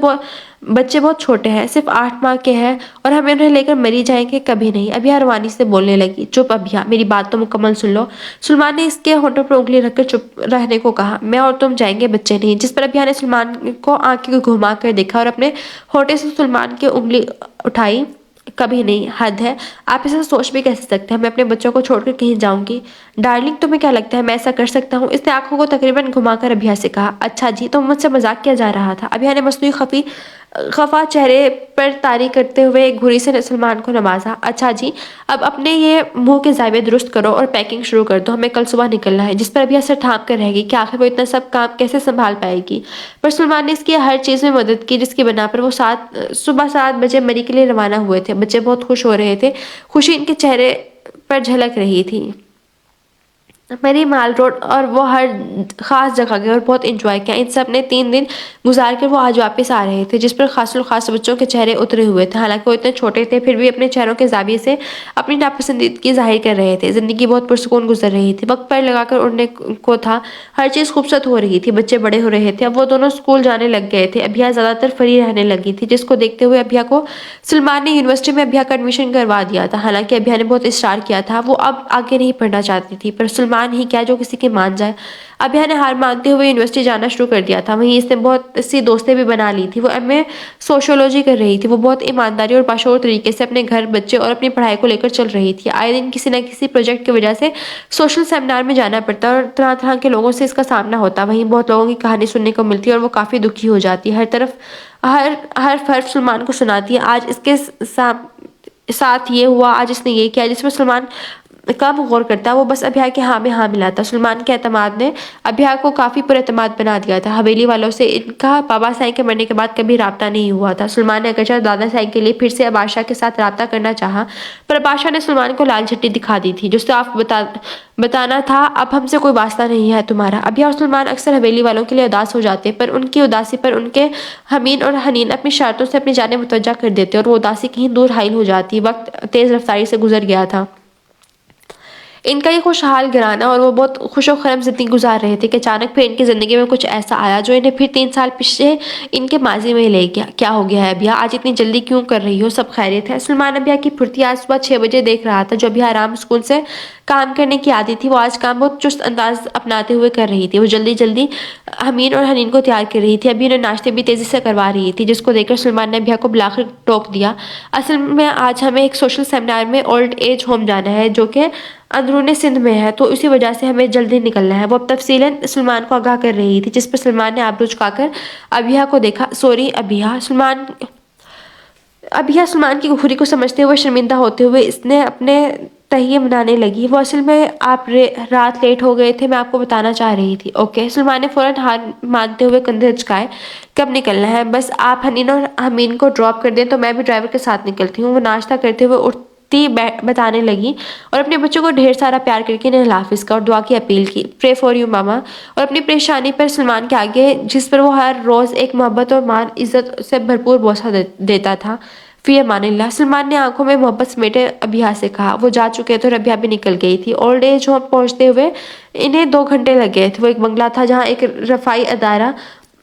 بچے بہت چھوٹے ہیں, صرف 8 ماہ کے ہیں اور ہم انہیں لے کر مری جائیں گے؟ کبھی نہیں. ابھیا روانی سے بولنے لگی. چپ ابھیا, میری بات تو مکمل سن لو. سلمان نے اس کے ہونٹوں پر انگلی رکھ کر چپ رہنے کو کہا. میں اور تم جائیں گے, بچے نہیں. جس پر ابھیا نے سلمان کو آنکھیں کو گھما کر دیکھا اور اپنے ہونٹے سے سلمان کی انگلی اٹھائی. کبھی نہیں. حد ہے. آپ ایسا سوچ بھی کیسے سکتے ہیں؟ میں اپنے بچوں کو چھوڑ کر کہیں جاؤں گی؟ ڈارلنگ تمہیں کیا لگتا ہے میں ایسا کر سکتا ہوں؟ اس نے آنکھوں کو تقریباً گھما کر ابھیا سے کہا. اچھا جی, تو مجھ سے مذاق کیا جا رہا تھا؟ ابھیا نے مصنوعی خفا چہرے پر طاری کرتے ہوئے ایک گھوری سے سلمان کو نوازا. اچھا جی, اب اپنے یہ منہ کے زاویے درست کرو اور پیکنگ شروع کر دو. ہمیں کل صبح نکلنا ہے. جس پر ابھیا سر تھام کر رہ گئی کہ آخر وہ اتنا سب کام کیسے سنبھال پائے گی. پر سلمان نے اس کی ہر چیز میں مدد کی جس کی بنا پر وہ صبح 7 بجے مری کے لیے روانہ ہوئے تھے. بچے بہت خوش ہو رہے تھے. خوشی ان کے چہرے پر جھلک رہی تھی. مری مال روڈ اور وہ ہر خاص جگہ گئے اور بہت انجوائے کیا. ان سب نے 3 دن گزار کر وہ آج واپس آ رہے تھے جس پر خاص الخاص بچوں کے چہرے اترے ہوئے تھے. حالانکہ وہ اتنے چھوٹے تھے پھر بھی اپنے چہروں کے زاویے سے اپنی ناپسندیدگی ظاہر کر رہے تھے. زندگی بہت پرسکون گزر رہی تھی. وقت پر لگا کر اڑنے کو تھا. ہر چیز خوبصورت ہو رہی تھی. بچے بڑے ہو رہے تھے. اب وہ دونوں اسکول جانے لگ گئے تھے. ابھیا زیادہ تر فری رہنے لگی تھی جس کو دیکھتے ہوئے ابھیا کو سلمان نے یونیورسٹی میں ابھیا کا ایڈمیشن کروا دیا تھا. حالانکہ ابھیا نے بہت اصرار کیا تھا. وہ اب آگے نہیں پڑھنا چاہتی تھی پر سلمان ہی کیا جو کسی کی مان جائے. ابھیا نے ہار مانتے ہوئے یونیورسٹی جانا شروع کر دیا تھا. وہیں اس نے بہت سی دوستیں بھی بنا لی تھی. وہ ایم اے سوشیولوجی کر رہی تھی. وہ بہت ایمانداری اور باشعور طریقے سے اپنے گھر, بچے اور اپنی پڑھائی کو لے کر چل رہی تھی. آئے دن کسی نہ کسی پروجیکٹ کی وجہ سے سوشل سیمینار میں جانا پڑتا اور طرح طرح کے لوگوں سے اس کا سامنا ہوتا. وہیں بہت لوگوں کی کہانی سننے کو ملتی اور وہ کافی دکھی ہو جاتی. ہر حرف سلمان کو سناتی. آج اس کے ساتھ یہ ہوا, آج اس نے یہ کیا, جس پر سلمان کم غور کرتا. وہ بس ابھیا کے ہاں میں ہاں ملاتا. سلمان کے اعتماد نے ابھیا کو کافی پر اعتماد بنا دیا تھا. حویلی والوں سے ان کا بابا سائی کے مرنے کے بعد کبھی رابطہ نہیں ہوا تھا. سلمان نے اگرچہ دادا سائی کے لیے پھر سے اباشا کے ساتھ رابطہ کرنا چاہا پر اباشا نے سلمان کو لال جھٹی دکھا دی تھی جو صاف بتانا تھا اب ہم سے کوئی واسطہ نہیں ہے تمہارا. ابھیا اور سلمان اکثر حویلی والوں کے لیے اداس ہو جاتے پر ان کی اداسی پر ان کے حمین اور حنین اپنی شرطوں سے اپنی جانب متوجہ کر دیتے اور وہ اداسی کہیں دور حائل ہو جاتی. وقت تیز رفتاری سے گزر گیا تھا. ان کا یہ خوشحال گھرانہ اور وہ بہت خوش و خرم زندگی گزار رہے تھے کہ اچانک پھر ان کی زندگی میں کچھ ایسا آیا جو انہیں پھر 3 سال پیچھے ان کے ماضی میں لے گیا. کیا ہو گیا ہے ابھیا؟ آج اتنی جلدی کیوں کر رہی ہو؟ سب خیریت ہے؟ سلمان ابھیا کی پھرتی آج صبح 6 بجے دیکھ رہا تھا. جو ابھی آرام سکون سے کام کرنے کی عادت تھی وہ آج کام بہت چست انداز اپناتے ہوئے کر رہی تھی. وہ جلدی حمین اور حنین کو تیار کر رہی تھی. ابھی انہیں ناشتے بھی تیزی سے کروا رہی تھی جس کو دیکھ کر سلمان نے ابھیا کو بلا کر ٹوک دیا. اصل میں آج ہمیں ایک سوشل سیمینار میں اولڈ ایج ہوم جانا ہے جو کہ اندرون سندھ میں ہے, تو اسی وجہ سے ہمیں جلدی نکلنا ہے. وہ اب تفصیلاً سلمان کو آگاہ کر رہی تھی جس پر سلمان نے آبرو جھکا کر ابھیا کو دیکھا. سوری ابھیا. سلمان کی گھوری کو سمجھتے ہوئے شرمندہ ہوتے ہوئے اس نے اپنے تہیے منانے لگی. وہ اصل میں آپ رات لیٹ ہو گئے تھے, میں آپ کو بتانا چاہ رہی تھی. اوکے. سلمان نے فوراً ہار مانتے ہوئے کندھے اچکائے. کب نکلنا ہے؟ بس آپ حنین اور حمین کو ڈراپ کر دیں تو میں بھی ڈرائیور کے ساتھ نکلتی ہوں. وہ ناشتہ کرتے ہوئے اٹھتی بتانے لگی اور اپنے بچوں کو ڈھیر سارا پیار کر کے انہیں اللہ حافظ کا اور دعا کی اپیل کی. پرے فار یو ماما. اور اپنی پریشانی پر سلمان کے آگے جس پر وہ ہر روز ایک محبت اور مان عزت سے بھرپور بوسہ دیتا تھا. فی امان اللہ. سلمان نے آنکھوں میں محبت سمیٹے ابھیا سے کہا. وہ جا چکے تھے اور ابھیا بھی نکل گئی تھی. اولڈ ایج ہوم پہنچتے ہوئے انہیں 2 گھنٹے لگ گئے تھے. وہ ایک بنگلہ تھا جہاں ایک رفاہی ادارہ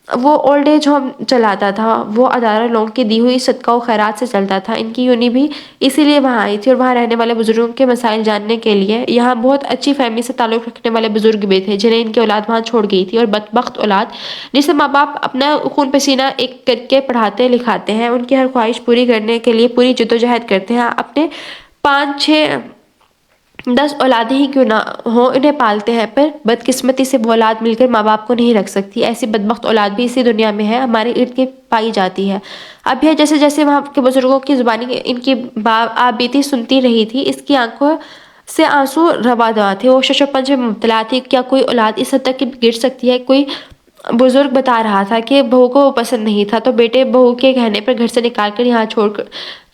وہ اولڈ ایج ہوم چلاتا تھا. وہ ادارہ لوگوں کی دی ہوئی صدقہ و خیرات سے چلتا تھا. ان کی یونی بھی اسی لیے وہاں آئی تھی اور وہاں رہنے والے بزرگوں کے مسائل جاننے کے لیے. یہاں بہت اچھی فیملی سے تعلق رکھنے والے بزرگ بھی تھے جنہیں ان کی اولاد وہاں چھوڑ گئی تھی اور بدبخت اولاد جسے ماں باپ اپنا خون پسینہ ایک کر کے پڑھاتے لکھاتے ہیں, ان کی ہر خواہش پوری کرنے کے لیے پوری جدوجہد کرتے ہیں. اپنے 5-6 10 اولادیں ہی کیوں نہ ہوں انہیں پالتے ہیں، پر بدقسمتی سے وہ اولاد مل کر ماں باپ کو نہیں رکھ سکتی۔ ایسی بدبخت اولاد بھی اسی دنیا میں ہے، ہمارے ارد گرد پائی جاتی ہے۔ اب یہ جیسے جیسے وہاں کے بزرگوں کی زبانی ان کی آپ بیتی سنتی رہی تھی، اس کی آنکھوں سے آنسو روا دوا تھے۔ وہ شش و پنج میں مبتلا تھی، کیا کوئی اولاد اس حد تک گر سکتی ہے؟ کوئی بزرگ بتا رہا تھا کہ بہو کو وہ پسند نہیں تھا تو بیٹے بہو کے کہنے پر گھر سے نکال کر یہاں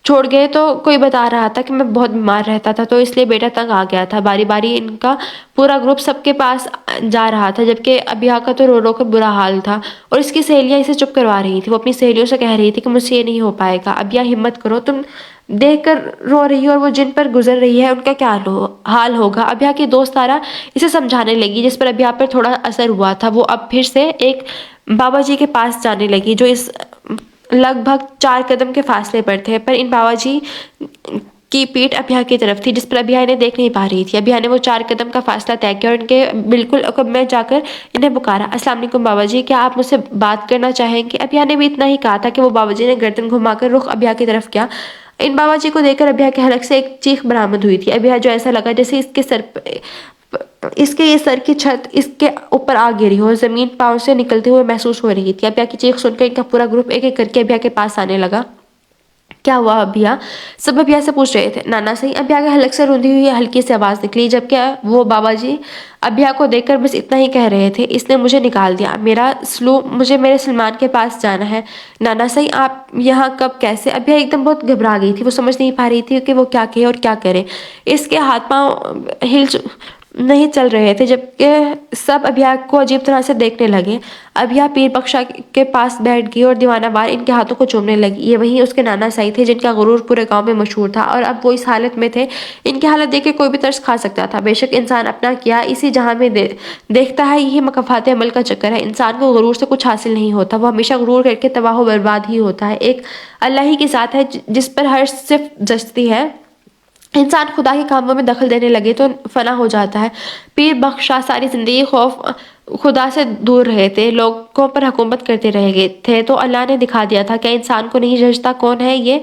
چھوڑ گئے، تو کوئی بتا رہا تھا کہ میں بہت بیمار رہتا تھا تو اس لیے بیٹا تنگ آ گیا تھا۔ باری باری ان کا پورا گروپ سب کے پاس جا رہا تھا، جبکہ ابیہ کا تو رو رو کر برا حال تھا اور اس کی سہیلیاں اسے چپ کروا رہی تھی۔ وہ اپنی سہیلیوں سے کہہ رہی تھی کہ مجھ سے یہ نہیں ہو پائے گا، ابیہ ہمت کرو، تم دیکھ کر رو رہی ہو اور وہ جن پر گزر رہی ہے ان کا کیا حال ہوگا۔ ابیہ کی دوست تارا اسے سمجھانے لگی، جس پر ابیہ پر تھوڑا اثر ہوا تھا۔ وہ اب پھر سے ایک بابا جی کے پاس جانے لگی جو اس لگ بھگ 4 قدم کے فاصلے پر تھے، پر ان بابا جی کی پیٹھ ابیہ کی طرف تھی جس پر ابیہ انہیں دیکھ نہیں پا رہی تھی۔ ابیہ نے وہ 4 قدم کا فاصلہ طے کیا اور ان کے بالکل عقب میں جا کر انہیں پکارا، السلام علیکم بابا جی، کیا آپ مجھ سے بات کرنا چاہیں گے؟ ابیہ نے بھی اتنا ہی کہا تھا کہ وہ بابا جی نے گردن گھما کر رخ ابیہ کی طرف کیا۔ ان بابا جی کو دیکھ کر ابیہ کے حلق سے ایک چیخ برآمد ہوئی تھی۔ ابیہ جو ایسا لگا جیسے اس کے یہ سر کی چھت اس کے اوپر آ گری ہو، زمین پاؤں سے نکلتے ہوئے محسوس ہو رہی تھی۔ ابیہ کی چیخ سن کر ان کا پورا گروپ ایک ایک کر کے ابیہ کے پاس آنے لگا۔ کیا ہوا ابیہ؟ سب ابیہ سے پوچھ رہے تھے۔ نانا صحیح، ابیہ کے حلق سے روندی ہوئی ہلکی سی آواز نکلی، جبکہ وہ بابا جی ابیہ کو دیکھ کر بس اتنا ہی کہہ رہے تھے، اس نے مجھے نکال دیا، مجھے میرے سلمان کے پاس جانا ہے۔ نانا صحیح، آپ یہاں کب کیسے؟ ابیہ ایک دم بہت گھبرا گئی تھی، وہ سمجھ نہیں پا رہی تھی کہ وہ کیا کہے اور کیا کرے۔ اس کے ہاتھ پاؤں نہیں چل رہے تھے، جبکہ سب ابیہ کو عجیب طرح سے دیکھنے لگے۔ ابیہ پیر بخشا کے پاس بیٹھ گئی اور دیوانہ وار ان کے ہاتھوں کو چومنے لگی۔ یہ وہی اس کے نانا صحیح تھے جن کا غرور پورے گاؤں میں مشہور تھا، اور اب وہ اس حالت میں تھے۔ ان کی حالت دیکھ کے کوئی بھی ترس کھا سکتا تھا۔ بے شک انسان اپنا کیا اسی جہاں میں دیکھتا ہے، یہی مکافات عمل کا چکر ہے۔ انسان کو غرور سے کچھ حاصل نہیں ہوتا، وہ ہمیشہ غرور کر کے تباہ و برباد ہی ہوتا ہے۔ ایک اللہ ہی کی ذات ہے جس پر ہر صفت جچتی ہے۔ انسان خدا کے کاموں میں دخل دینے لگے تو فنا ہو جاتا ہے۔ پیر بخشا ساری زندگی خدا سے دور رہے تھے، لوگوں پر حکومت کرتے رہے تھے، تو اللہ نے دکھا دیا تھا کہ انسان کو نہیں جچتا۔ کون ہے یہ؟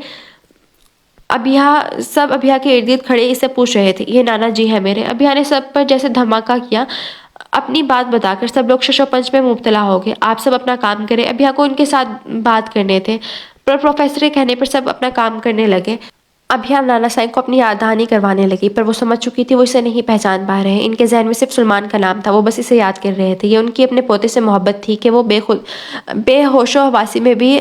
سب ابیہ کے ارد گرد کھڑے اس سے پوچھ رہے تھے۔ یہ نانا جی ہے میرے۔ ابیہ نے سب پر جیسے دھماکہ کیا، اپنی بات بتا کر سب لوگ شش و پنج میں مبتلا ہو گئے۔ آپ سب اپنا کام کریں، ابیہ کو ان کے ساتھ بات کرنے تھے، پر پروفیسر کے کہنے پر سب اپنا کام کرنے لگے۔ ابیہ نانا صاحب کو اپنی یاد دہانی کروانے لگی، پر وہ سمجھ چکی تھی وہ اسے نہیں پہچان پا رہے۔ ان کے ذہن میں صرف سلمان کا نام تھا، وہ بس اسے یاد کر رہے تھے۔ یہ ان کی اپنے پوتے سے محبت تھی کہ وہ بے ہوش و حواسی میں بھی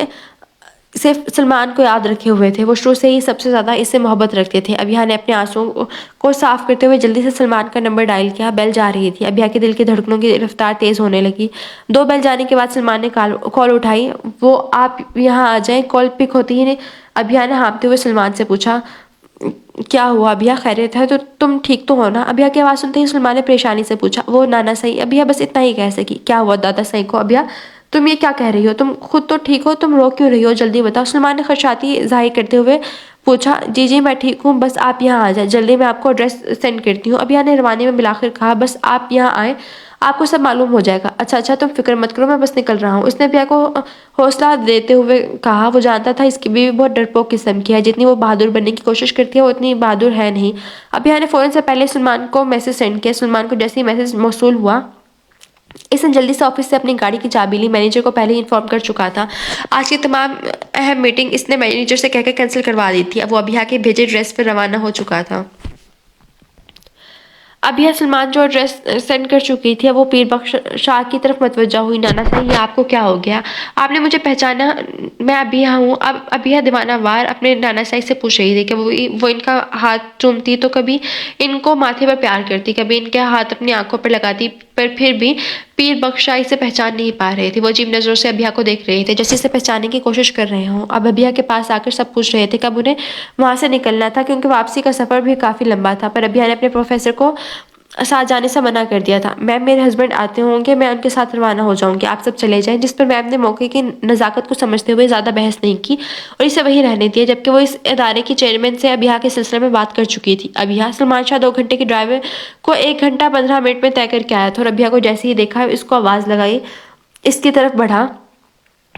صرف سلمان کو یاد رکھے ہوئے تھے۔ وہ شروع سے ہی سب سے زیادہ اس سے محبت رکھتے تھے۔ ابیہ نے اپنے آنسوؤں کو صاف کرتے ہوئے جلدی سے سلمان کا نمبر ڈائل کیا۔ بیل جا رہی تھی، ابیہ کے دل کی دھڑکنوں کی رفتار تیز ہونے لگی۔ 2 بیل جانے کے بعد سلمان نے کال اٹھائی۔ وہ آپ یہاں آ جائیں۔ کال پک ہوتی ہی ابیہ نے ہانپتے ہوئے سلمان سے پوچھا، کیا ہوا ابیہ؟ خیریت ہے؟ تو تم ٹھیک تو ہو نا؟ ابیہ کی آواز سنتے ہی سلمان نے پریشانی سے پوچھا۔ وہ نانا صحیح، ابیہ بس اتنا ہی کہہ سکی۔ کیا ہوا دادا صحیح کو؟ ابیہ تم یہ کیا کہہ رہی ہو؟ تم خود تو ٹھیک ہو، تم رو کیوں رہی ہو؟ جلدی بتاؤ۔ سلمان نے خدشاتی ظاہر کرتے ہوئے پوچھا۔ جی میں ٹھیک ہوں، بس آپ یہاں آ جائیں، جلدی میں آپ کو ایڈریس سینڈ کرتی ہوں۔ ابیہ نے روانے میں ملا کر کہا، بس آپ یہاں آئیں، آپ کو سب معلوم ہو جائے گا۔ اچھا تم فکر مت کرو، میں بس نکل رہا ہوں، اس نے ابیہ کو حوصلہ دیتے ہوئے کہا۔ وہ جانتا تھا اس کی بیوی بہت ڈرپوک قسم کی ہے، جتنی وہ بہادر بننے کی کوشش کرتی ہے وہ اتنی بہادر ہے نہیں۔ ابیہ نے فوراً سے پہلے سلمان کو میسج سینڈ کیا۔ سلمان کو جیسے ہی میسج موصول ہوا، اس نے جلدی سے آفس سے اپنی گاڑی کی چابی لی۔ مینیجر کو پہلے ہی انفارم کر چکا تھا۔ آج کی تمام اہم میٹنگ اس نے مینیجر سے کہہ کر کینسل کروا دی تھی۔ اب وہ ابیہ کے بھیجے ایڈریس پر روانہ ہو چکا تھا۔ ابیہ سلمان جو ایڈریس سینڈ کر چکی تھی، اب وہ پیر بخشا کی طرف متوجہ ہوئی۔ نانا صحیح، یہ آپ کو کیا ہو گیا؟ آپ نے مجھے پہچانا؟ میں ابیہ ہوں۔ اب ابیہ دیوانہ وار اپنے نانا صحیح سے پوچھ رہی تھی کہ وہ ان کا ہاتھ چومتی تو کبھی ان کو ماتھے پر پیار کرتی، کبھی ان کے ہاتھ اپنی آنکھوں پر لگاتی، پر پھر بھی پیر بخشا اسے پہچان نہیں پا رہے تھے۔ وہ عجیب نظروں سے ابیہ کو دیکھ رہے تھے، جیسے اسے پہچاننے کی کوشش کر رہے ہوں۔ اب ابیہ کے پاس آ کر سب پوچھ رہے تھے کب انہیں وہاں سے نکلنا تھا، کیونکہ واپسی کا سفر بھی کافی لمبا تھا، پر ابیہ نے اپنے پروفیسر کو ساتھ جانے سے منع کر دیا تھا۔ میم میرے ہسبینڈ آتے ہوں گے، میں ان کے ساتھ روانہ ہو جاؤں گی، آپ سب چلے جائیں۔ جس پر میم نے موقع کی نزاکت کو سمجھتے ہوئے زیادہ بحث نہیں کی اور اسے وہیں رہنے دیا، جبکہ وہ اس ادارے کی چیئرمین سے ابیہ کے سلسلے میں بات کر چکی تھی۔ ابیہ سلمان شاہ 2 گھنٹے کی ڈرائیو کو 1 گھنٹہ 15 منٹ میں طے کر کے آیا تھا، اور ابیہ کو جیسے ہی دیکھا اس کو آواز لگائی، اس کی طرف بڑھا۔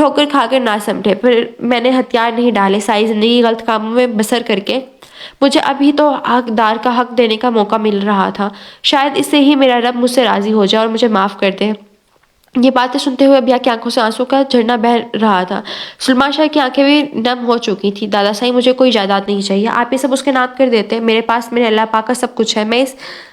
ٹھوکر کھا کر نہ سمٹے، پھر میں نے ہتھیار نہیں ڈالے، ساری زندگی غلط کاموں میں بسر کر کے مجھے ابھی تو حقدار کا حق دینے کا موقع مل رہا تھا، شاید اس سے ہی میرا رب مجھ سے راضی ہو جائے اور مجھے معاف کر دے۔ یہ باتیں سنتے ہوئے ابیا کی آنکھوں سے آنسوں کا جھرنا بہہ رہا تھا۔ سلمان شاہ کی آنکھیں بھی نم ہو چکی تھی۔ دادا صاحب مجھے کوئی جائیداد نہیں چاہیے، آپ یہ سب اس کے نام کر دیتے، میرے پاس میرے اللہ پاک کا سب کچھ ہے، میں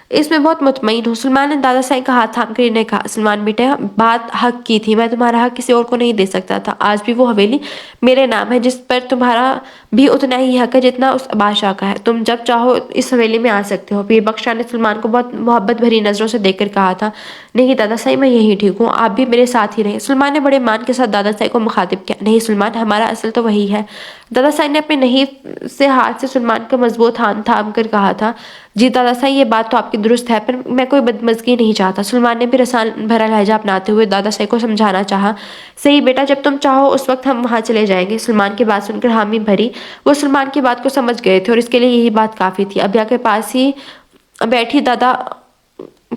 اس میں بہت مطمئن ہوں۔ سلمان نے دادا صاحب کا ہاتھ تھام کر انہیں کہا، سلمان بیٹے بات حق کی تھی، میں تمہارا حق کسی اور کو نہیں دے سکتا تھا، آج بھی وہ حویلی میرے نام ہے جس پر تمہارا بھی اتنا ہی حق ہے جتنا اس بادشاہ کا ہے، تم جب چاہو اس حویلی میں آ سکتے ہو۔ پیر بخش شاہ نے سلمان کو بہت محبت بھری نظروں سے دیکھ کر کہا تھا، نہیں دادا صاحب میں یہی ٹھیک ہوں، آپ بھی میرے ساتھ ہی رہیں۔ سلمان نے بڑے مان کے ساتھ دادا صاحب کو مخاطب کیا، نہیں سلمان ہمارا اصل تو وہی ہے۔ دادا صاحب نے اپنے نحیف سے ہاتھ سے سلمان کا مضبوط ہاتھ تھام کر کہا تھا، جی دادا صاحب یہ بات تو آپ کی درست ہے، پر میں کوئی بدمزگی نہیں چاہتا۔ سلمان نے بھی رسان بھرا لہجہ اپناتے ہوئے دادا صاحب کو سمجھانا چاہا، صحیح بیٹا جب تم چاہو اس وقت ہم وہاں چلے جائیں گے۔ سلمان کی بات سن کر حامی بھری، وہ سلمان کی بات کو سمجھ گئے تھے اور اس کے لیے یہی بات کافی تھی۔ ابیا کے پاس ہی بیٹھی دادا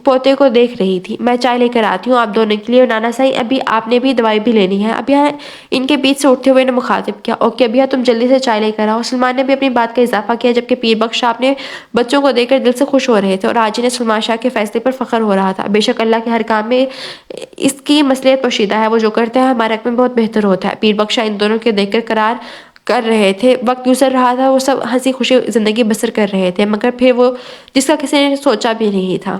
پوتے کو دیکھ رہی تھی، میں چائے لے کر آتی ہوں آپ دونوں کے لیے، اور نانا صاحب ابھی آپ نے بھی دوائی بھی لینی ہے۔ ابیا ان کے بیچ سے اٹھتے ہوئے نے مخاطب کیا، اوکے ابیا تم جلدی سے چائے لے کر آؤ۔ سلمان نے بھی اپنی بات کا اضافہ کیا، جبکہ پیر بخش شاہ اپنے بچوں کو دیکھ کر دل سے خوش ہو رہے تھے اور آج انہیں سلمان شاہ کے فیصلے پر فخر ہو رہا تھا۔ بے شک اللہ کے ہر کام میں اس کی مصلحت پوشیدہ ہے، وہ جو کرتا ہے ہمارے حق میں بہت بہتر ہوتا ہے۔ پیر بخش شاہ ان دونوں کے دیکھ کر قرار کر رہے تھے، وقت گزر رہا تھا، وہ سب ہنسی خوشی زندگی بسر کر رہے تھے، مگر پھر وہ جس کا کسی نے سوچا بھی نہیں تھا،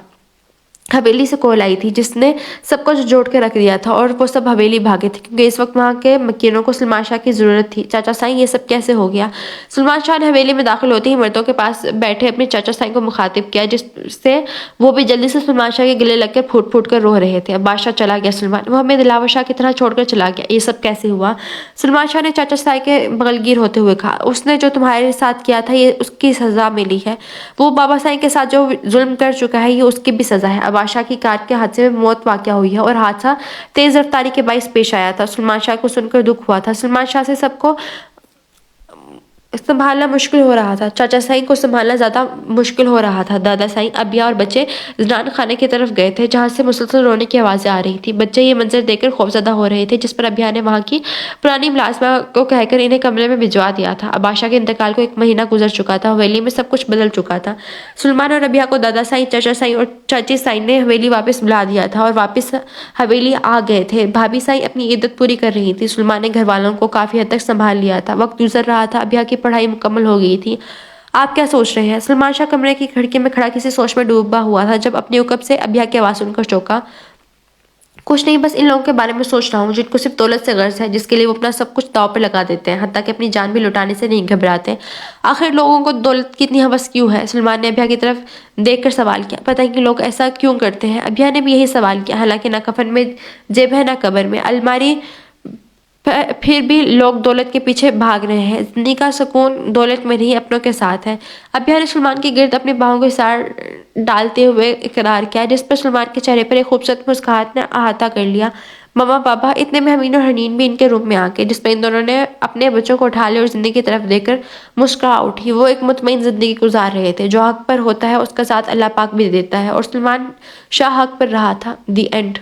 حویلی سے کال آئی تھی جس نے سب کچھ جوڑ کے رکھ دیا تھا، اور وہ سب حویلی بھاگے تھے کیونکہ اس وقت وہاں کے مکینوں کو سلمان شاہ کی ضرورت تھی۔ چاچا سائیں یہ سب کیسے ہو گیا؟ سلمان شاہ نے حویلی میں داخل ہوتے ہی مردوں کے پاس بیٹھے اپنے چاچا سائیں کو مخاطب کیا، جس سے وہ بھی جلدی سے سلمان شاہ کے گلے لگ کر پھوٹ پھوٹ کر رو رہے تھے۔ اب بادشاہ چلا گیا سلمان، وہ ہمیں دلاور شاہ کی طرح چھوڑ کر چلا گیا، یہ سب کیسے ہوا؟ سلمان شاہ نے چاچا سائیں کے بغل گیر ہوتے ہوئے کہا، اس نے جو تمہارے ساتھ کیا تھا یہ اس کی سزا ملی ہے، وہ بابا سائیں کے ساتھ جو ظلم کر چکا ہے یہ اس کی بھی سزا ہے۔ اب بادشاہ کی کار کے حادثے میں موت واقع ہوئی ہے اور حادثہ تیز رفتاری کے باعث پیش آیا تھا۔ سلمان شاہ کو سن کر دکھ ہوا تھا، سلمان شاہ سے سب کو سنبھالنا مشکل ہو رہا تھا، چاچا سائیں کو سنبھالنا زیادہ مشکل ہو رہا تھا۔ دادا سائیں ابیا اور بچے زنان خانے کی طرف گئے تھے جہاں سے مسلسل رونے کی آوازیں آ رہی تھی۔ بچے یہ منظر دیکھ کر خوفزدہ ہو رہے تھے، جس پر ابیا نے وہاں کی پرانی ملازمہ کو کہہ کر انہیں کمرے میں بھجوا دیا تھا۔ اب بادشاہ کے انتقال کو 1 مہینہ گزر چکا تھا، حویلی میں سب کچھ بدل چکا تھا۔ سلمان اور ابیا کو دادا سائیں، چاچا سائیں اور چاچی سائیں نے حویلی واپس بلا دیا تھا اور واپس حویلی آ گئے تھے۔ بھابھی سائیں اپنی عدت پوری کر رہی تھی، سلمان نے گھر والوں کو کافی حد تک سنبھال لیا تھا، وقت گزر رہا تھا، ابیا کی پڑھائی مکمل ہو گئی تھی۔ آپ کیا سوچ رہے ہیں؟ سلمان شاہ کمرے کی کھڑکی میں کھڑا کسی سوچ میں ڈوبا ہوا تھا، جب اپنی عقب سے ابیا کی آواز سن کر چونکا۔ کچھ نہیں، بس ان لوگوں کے بارے میں سوچ رہا ہوں جن کو صرف دولت سے غرض ہے، جس کے لیے وہ اپنا سب کچھ داؤ پہ لگا دیتے ہیں، حتیٰ کہ اپنی جان بھی لٹانے سے نہیں گھبراتے۔ آخر لوگوں کو دولت کی اتنی ہوس کیوں ہے؟ سلمان نے ابیا کی طرف دیکھ کر سوال کیا، پتہ ہے کہ لوگ ایسا کیوں کرتے ہیں؟ ابیا نے بھی یہی سوال کیا، حالانکہ نہ کفن میں جیب ہے نہ قبر میں الماری، پھر بھی لوگ دولت کے پیچھے بھاگ رہے ہیں، زندگی کا سکون دولت میں نہیں اپنوں کے ساتھ ہے۔ ابیا نے سلمان کے گرد اپنی باہوں کو احسار ڈالتے ہوئے اقرار کیا، جس پر سلمان کے چہرے پر ایک خوبصورت مسکراہٹ نے احاطہ کر لیا۔ ماما پاپا، اتنے میں امین اور حنین بھی ان کے روم میں آ گئے، جس پر ان دونوں نے اپنے بچوں کو اٹھا لیا اور زندگی کی طرف دیکھ کر مسکرا اٹھی۔ وہ ایک مطمئن زندگی گزار رہے تھے، جو حق پر ہوتا ہے اس کا ساتھ اللہ پاک بھی دیتا ہے، اور سلمان شاہ حق پر رہا تھا۔ The end.